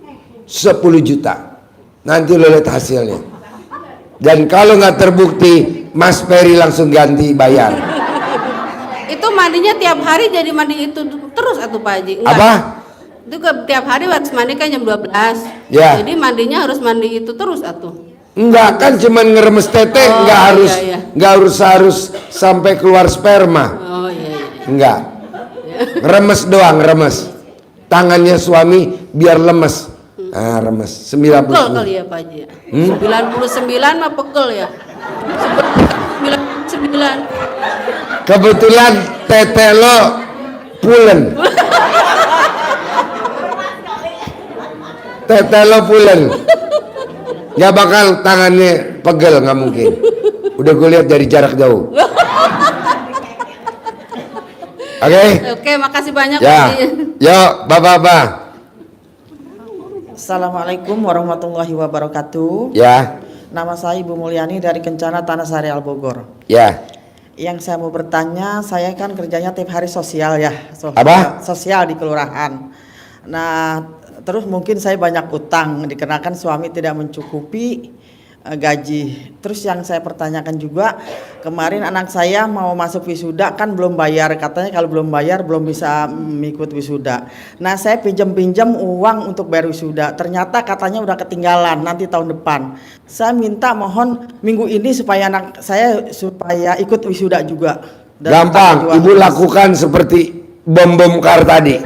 10 juta. Nanti lo lihat hasilnya. Dan kalau nggak terbukti, Mas Peri langsung ganti bayar. Itu mandinya tiap hari jadi mandi itu terus atau Pak Haji? Enggak. Apa? Itu tiap hari waktu mandi kan jam 12. Ya. Jadi mandinya harus mandi itu terus atuh. Enggak, kan cuman ngeremes tete, nggak harus, nggak harus sampai keluar sperma. Oh iya. Enggak. Remes doang, remes. Tangannya suami biar lemes. Ah, remes. 90. Pegel kali ya Pak Haji. 99 mah pegel ya. 99. Kebetulan tete lo pulen. Tete lo pulen. Gak bakal tangannya pegel, nggak mungkin. Udah gue lihat dari jarak jauh. Oke. Oke, makasih banyak Ya. Pak Haji. Yuk, bapak-bapak. Assalamualaikum warahmatullahi wabarakatuh. Ya. Nama saya Ibu Mulyani dari Kencana Tanah Sarial Bogor. Ya. Yang saya mau bertanya, saya kan kerjanya tiap hari sosial ya. Apa? Sosial di kelurahan. Nah, terus mungkin saya banyak utang dikarenakan suami tidak mencukupi gaji. Terus yang saya pertanyakan juga, kemarin anak saya mau masuk wisuda kan belum bayar, katanya kalau belum bayar belum bisa mengikut wisuda. Nah, saya pinjam uang untuk bayar wisuda, ternyata katanya udah ketinggalan nanti tahun depan. Saya minta mohon minggu ini supaya anak saya supaya ikut wisuda juga. Gampang, ibu lakukan seperti bom-bom kar tadi.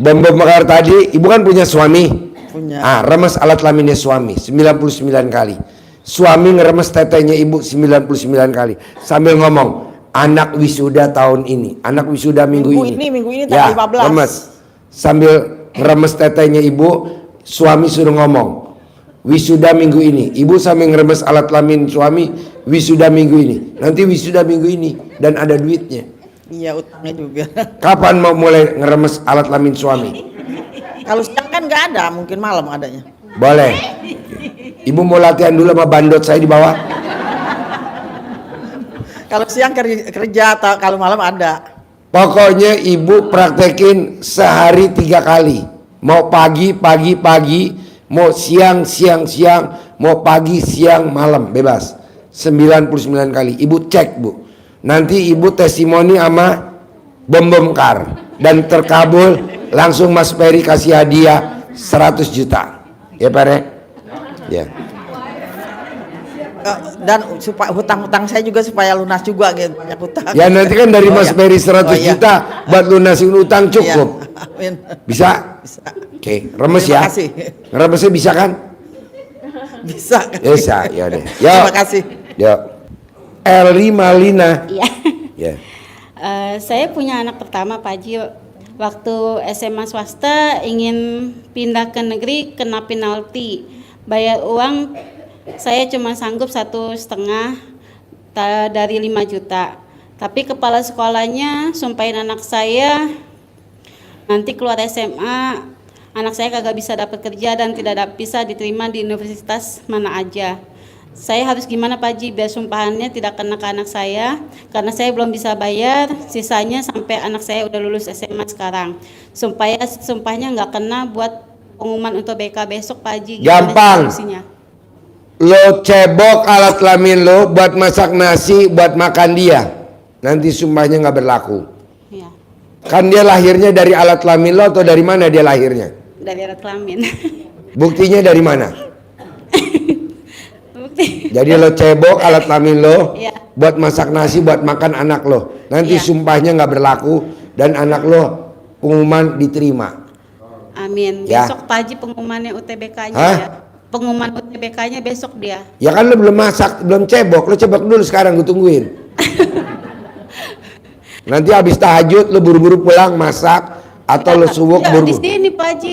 Bom-bom kar tadi, ibu kan punya suami. Punya. Ah, remes alat kelaminnya suami 99 kali. Suami ngeremes tetenya ibu 99 kali. Sambil ngomong, anak wisuda tahun ini, anak wisuda minggu ini. Minggu ini Ya, tanggal 15. remes. Sambil ngeremes tetenya ibu, suami suruh ngomong, wisuda minggu ini. Ibu sambil ngeremes alat kelamin suami, wisuda minggu ini. Nanti wisuda minggu ini dan ada duitnya. Iya, utangnya juga. Kapan mau mulai ngeremes alat kelamin suami? Kalau siang kan nggak ada, mungkin malam adanya. Boleh. Ibu mau latihan dulu sama bandot saya di bawah. Kalau siang kerja atau kalau malam ada. Pokoknya ibu praktekin sehari 3 kali. Mau pagi, mau siang, mau pagi, siang, malam, bebas. 99 kali. Ibu cek, Bu. Nanti ibu testimoni sama bom kar dan terkabul. Langsung Mas Peri kasih hadiah 100 juta. Ya Pak Re? Ya. Dan supaya hutang-hutang saya juga supaya lunas juga gitu, banyak hutang. Ya nanti kan dari Mas Peri 100 iya. juta buat lunasin utang cukup. Iya, amin. Bisa? Bisa. Oke, remes Terima ya. kasih. Remesnya bisa kan? Bisa. Bisa, ya deh. Terima kasih. Yuk. Elri Malina. Iya. Ya. Saya punya anak pertama Pak Haji. Waktu SMA swasta ingin pindah ke negeri kena penalti. Bayar uang saya cuma sanggup 1,5 dari 5 juta. Tapi kepala sekolahnya sumpahin anak saya nanti keluar SMA anak saya kagak bisa dapat kerja dan tidak bisa diterima di universitas mana aja. Saya harus gimana Pak Haji biar sumpahannya tidak kena ke anak saya karena saya belum bisa bayar sisanya sampai anak saya udah lulus SMA sekarang. Sumpahnya nggak kena buat pengumuman untuk BK besok Pak Haji. Gampang. Lo cebok alat kelamin lo buat masak nasi buat makan dia. Nanti sumpahnya nggak berlaku. Ya. Kan dia lahirnya dari alat kelamin lo atau dari mana dia lahirnya? Dari alat kelamin. Buktinya dari mana? Jadi lo cebok alat kelamin lo ya. buat masak nasi buat makan anak lo. Nanti sumpahnya nggak berlaku dan anak lo pengumuman diterima. Amin. Ya. Besok Pak Haji pengumumannya UTBK-nya Hah? ya. Pengumuman UTBK-nya besok dia. Ya kan lo belum masak, belum cebok. Lo cebok dulu sekarang, gue tungguin. Nanti habis tahajud lo buru-buru pulang masak atau lo subuh Ya, di buru-buru. sini Pak Haji.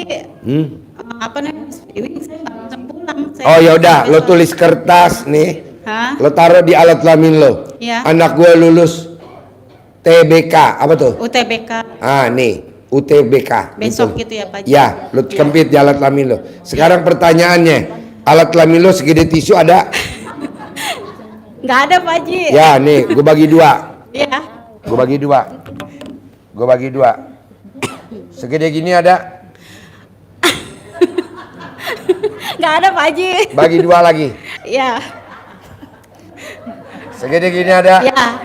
Apa namanya? Ini saya nggak bisa pulang. Oh ya udah, lo tulis kertas nih. Hah? Lo taruh di alat kelamin lo. Ya. Anak gue lulus TBK, apa tuh? UTBK Ah nih, UTBK. besok Itu. gitu ya Pak Haji. Ya, lo kempit di alat kelamin lo. Sekarang pertanyaannya, alat kelamin lo segede tisu ada? Nggak ada Pak Haji. Ya nih, gue bagi dua. Ya. Gue bagi dua. Gue bagi dua. Segede gini ada? Nggak ada Pak Haji. Bagi dua lagi. Ya. Segede gini ada? Ya.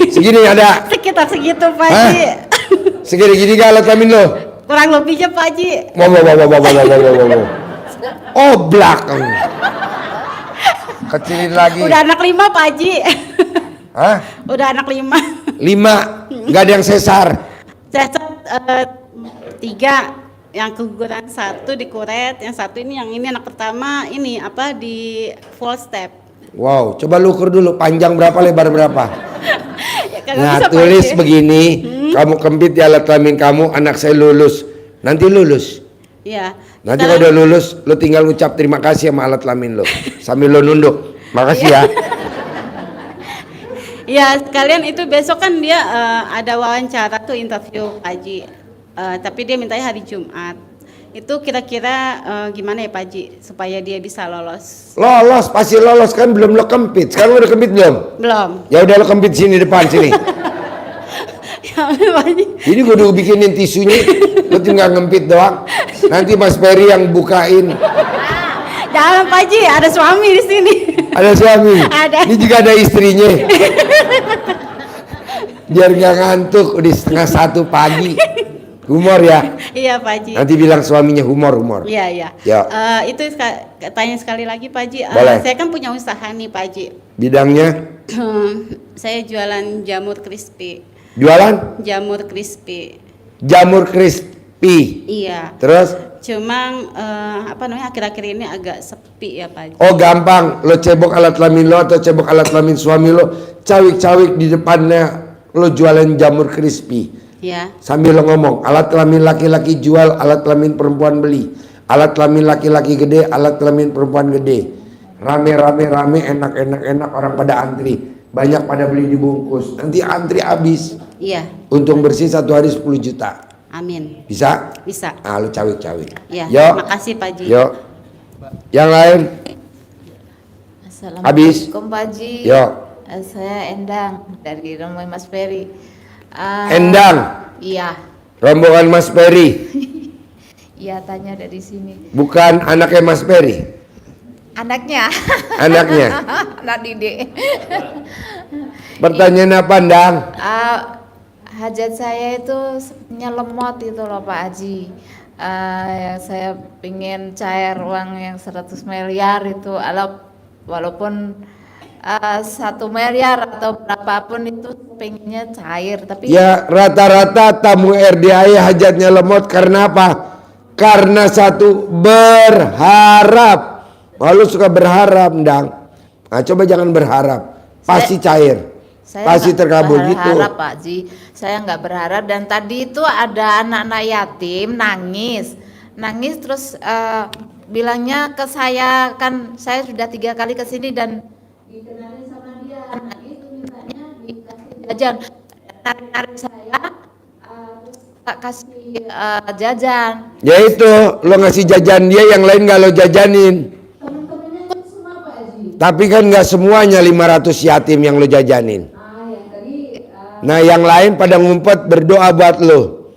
Segini ada? Sekitar segitu Pak Hah? Haji. Segede gini gak alat kelamin lo? Kurang lebihnya Pak Haji. Wow. Oh belakang. Kecilin lagi. Udah anak 5 Pak Haji. Hah? Udah anak 5. 5? Gak ada yang sesar? Cacat 3. Yang keguguran 1 di kuret, yang 1 ini anak pertama ini apa di full step. Wow, coba lu ukur dulu panjang berapa, lebar berapa. Ya, kagak Nah bisa, Pak tulis Haji. begini, kamu kempit di alat kelamin kamu, anak saya lulus. Nanti lulus. Iya. Nanti kalau udah lulus, lu tinggal ucap terima kasih sama alat kelamin lo. Sambil lo nunduk. Makasih ya. Ya sekalian itu besok kan dia ada wawancara tuh interview Pak Haji. Tapi dia mintanya hari Jumat. Itu kira-kira gimana ya Pak Haji supaya dia bisa lolos? Lolos, pasti lolos kan belum lo kempit. Sekarang udah kempit belum? Belum. Ya udah lo kempit sini depan sini. Ya Pak Haji. Jadi gue udah bikinin tisunya, lo tinggal ngempit doang. Nanti Mas Ferry yang bukain. Jangan Pak Haji, ada suami di sini. Ada suami. Ada. Ini juga ada istrinya. Biar nggak ngantuk, udah 1:30 pagi. Humor ya. Iya Pak Haji. Nanti bilang suaminya humor. Iya iya. Ya. Itu tanya sekali lagi Pak Haji. Boleh. Saya kan punya usaha nih Pak Haji. Bidangnya? Saya jualan jamur crispy. Jualan? Jamur crispy. Jamur crispy. Iya. Terus? Cuma akhir-akhir ini agak sepi ya Pak Haji. Oh gampang, lo cebok alat kelamin lo atau cebok alat kelamin suami lo, cawik-cawik di depannya lo jualan jamur crispy. Ya. Sambil lo ngomong, alat kelamin laki-laki jual, alat kelamin perempuan beli. Alat kelamin laki-laki gede, alat kelamin perempuan gede. Rame, enak orang pada antri. Banyak pada beli dibungkus. Nanti antri habis. Iya. Untung bersih 1 hari 10 juta. Amin. Bisa? Bisa. Ah, lu cawik-cawik. Ya. Yuk. Makasih Pak Haji. Yuk. Yang lain? Assalamualaikum Pak Haji. Yuk. Saya Endang dari rombongan Mas Ferry. Endang. Iya. Rombongan Mas Ferry. Iya, tanya dari sini. Bukan anaknya Mas Ferry. Anaknya. Anaknya. Anak didik. Pertanyaan apa, Endang? Hajat saya itu sebenarnya lemot itu loh Pak Haji. Saya ingin cair uang yang 100 miliar itu, walaupun 1 miliar atau berapapun itu pengennya cair, tapi Ya rata-rata tamu RDAI hajatnya lemot karena apa? Karena satu, berharap. Lu suka berharap, Dang. Nah, coba jangan berharap. Pasti cair. Pasti nggak terkabul gitu. berharap, Pak Haji. Saya nggak berharap, dan tadi itu ada anak-anak yatim nangis terus bilangnya ke saya, kan saya sudah 3 kali ke sini dan dikenalin sama dia, nangis mintanya dikasih jajan, narik saya terus kasih jajan. Ya itu, lo ngasih jajan dia, yang lain gak lo jajanin. Tapi kan gak semuanya 500 yatim yang lo jajanin. Nah yang lain pada ngumpet berdoa buat lo.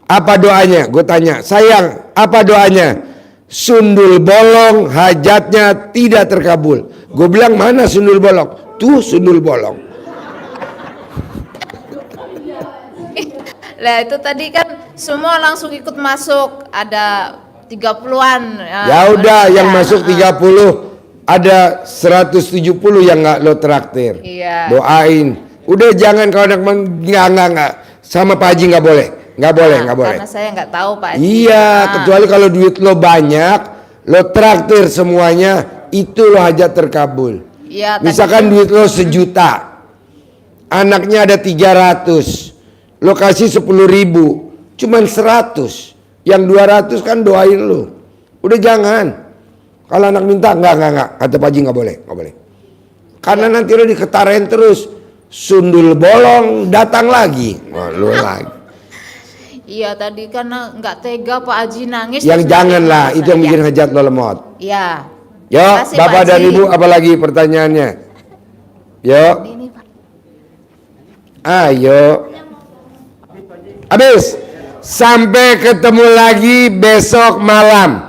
Apa doanya? Gue tanya, sayang, apa doanya? Sundul bolong, hajatnya tidak terkabul. Gue bilang, mana sundul bolong? Tuh sundul bolong. Lah itu tadi kan semua langsung ikut masuk, ada 30-an. Ya udah, yang masuk 30, ada 170 yang nggak lo traktir. Iya. Doain. Udah jangan kalau anak nggak. Sama Pak Haji nggak boleh. Nggak boleh. Karena saya nggak tahu, Pak Haji. Iya, kecuali kalau duit lo banyak, lo traktir semuanya, itu lo hajat terkabul. Iya. Misalkan duit lo 1 juta, anaknya ada 300. Lo kasih 10.000, cuman 100. Yang 200 kan doain lo. Udah jangan. Kalau anak minta, enggak. Kata Pak Haji nggak boleh. Karena nanti lo diketarain terus. Sundul bolong, datang lagi. Wah, lo lagi. Iya, tadi karena nggak tega Pak Haji nangis. Yang terus janganlah, nangis itu yang bikin hajat lo lemot. Iya. Yo, Makasih, Bapak Pak dan Haji. Ibu, apalagi pertanyaannya? Yo. Ayo. Habis. Sampai ketemu lagi besok malam.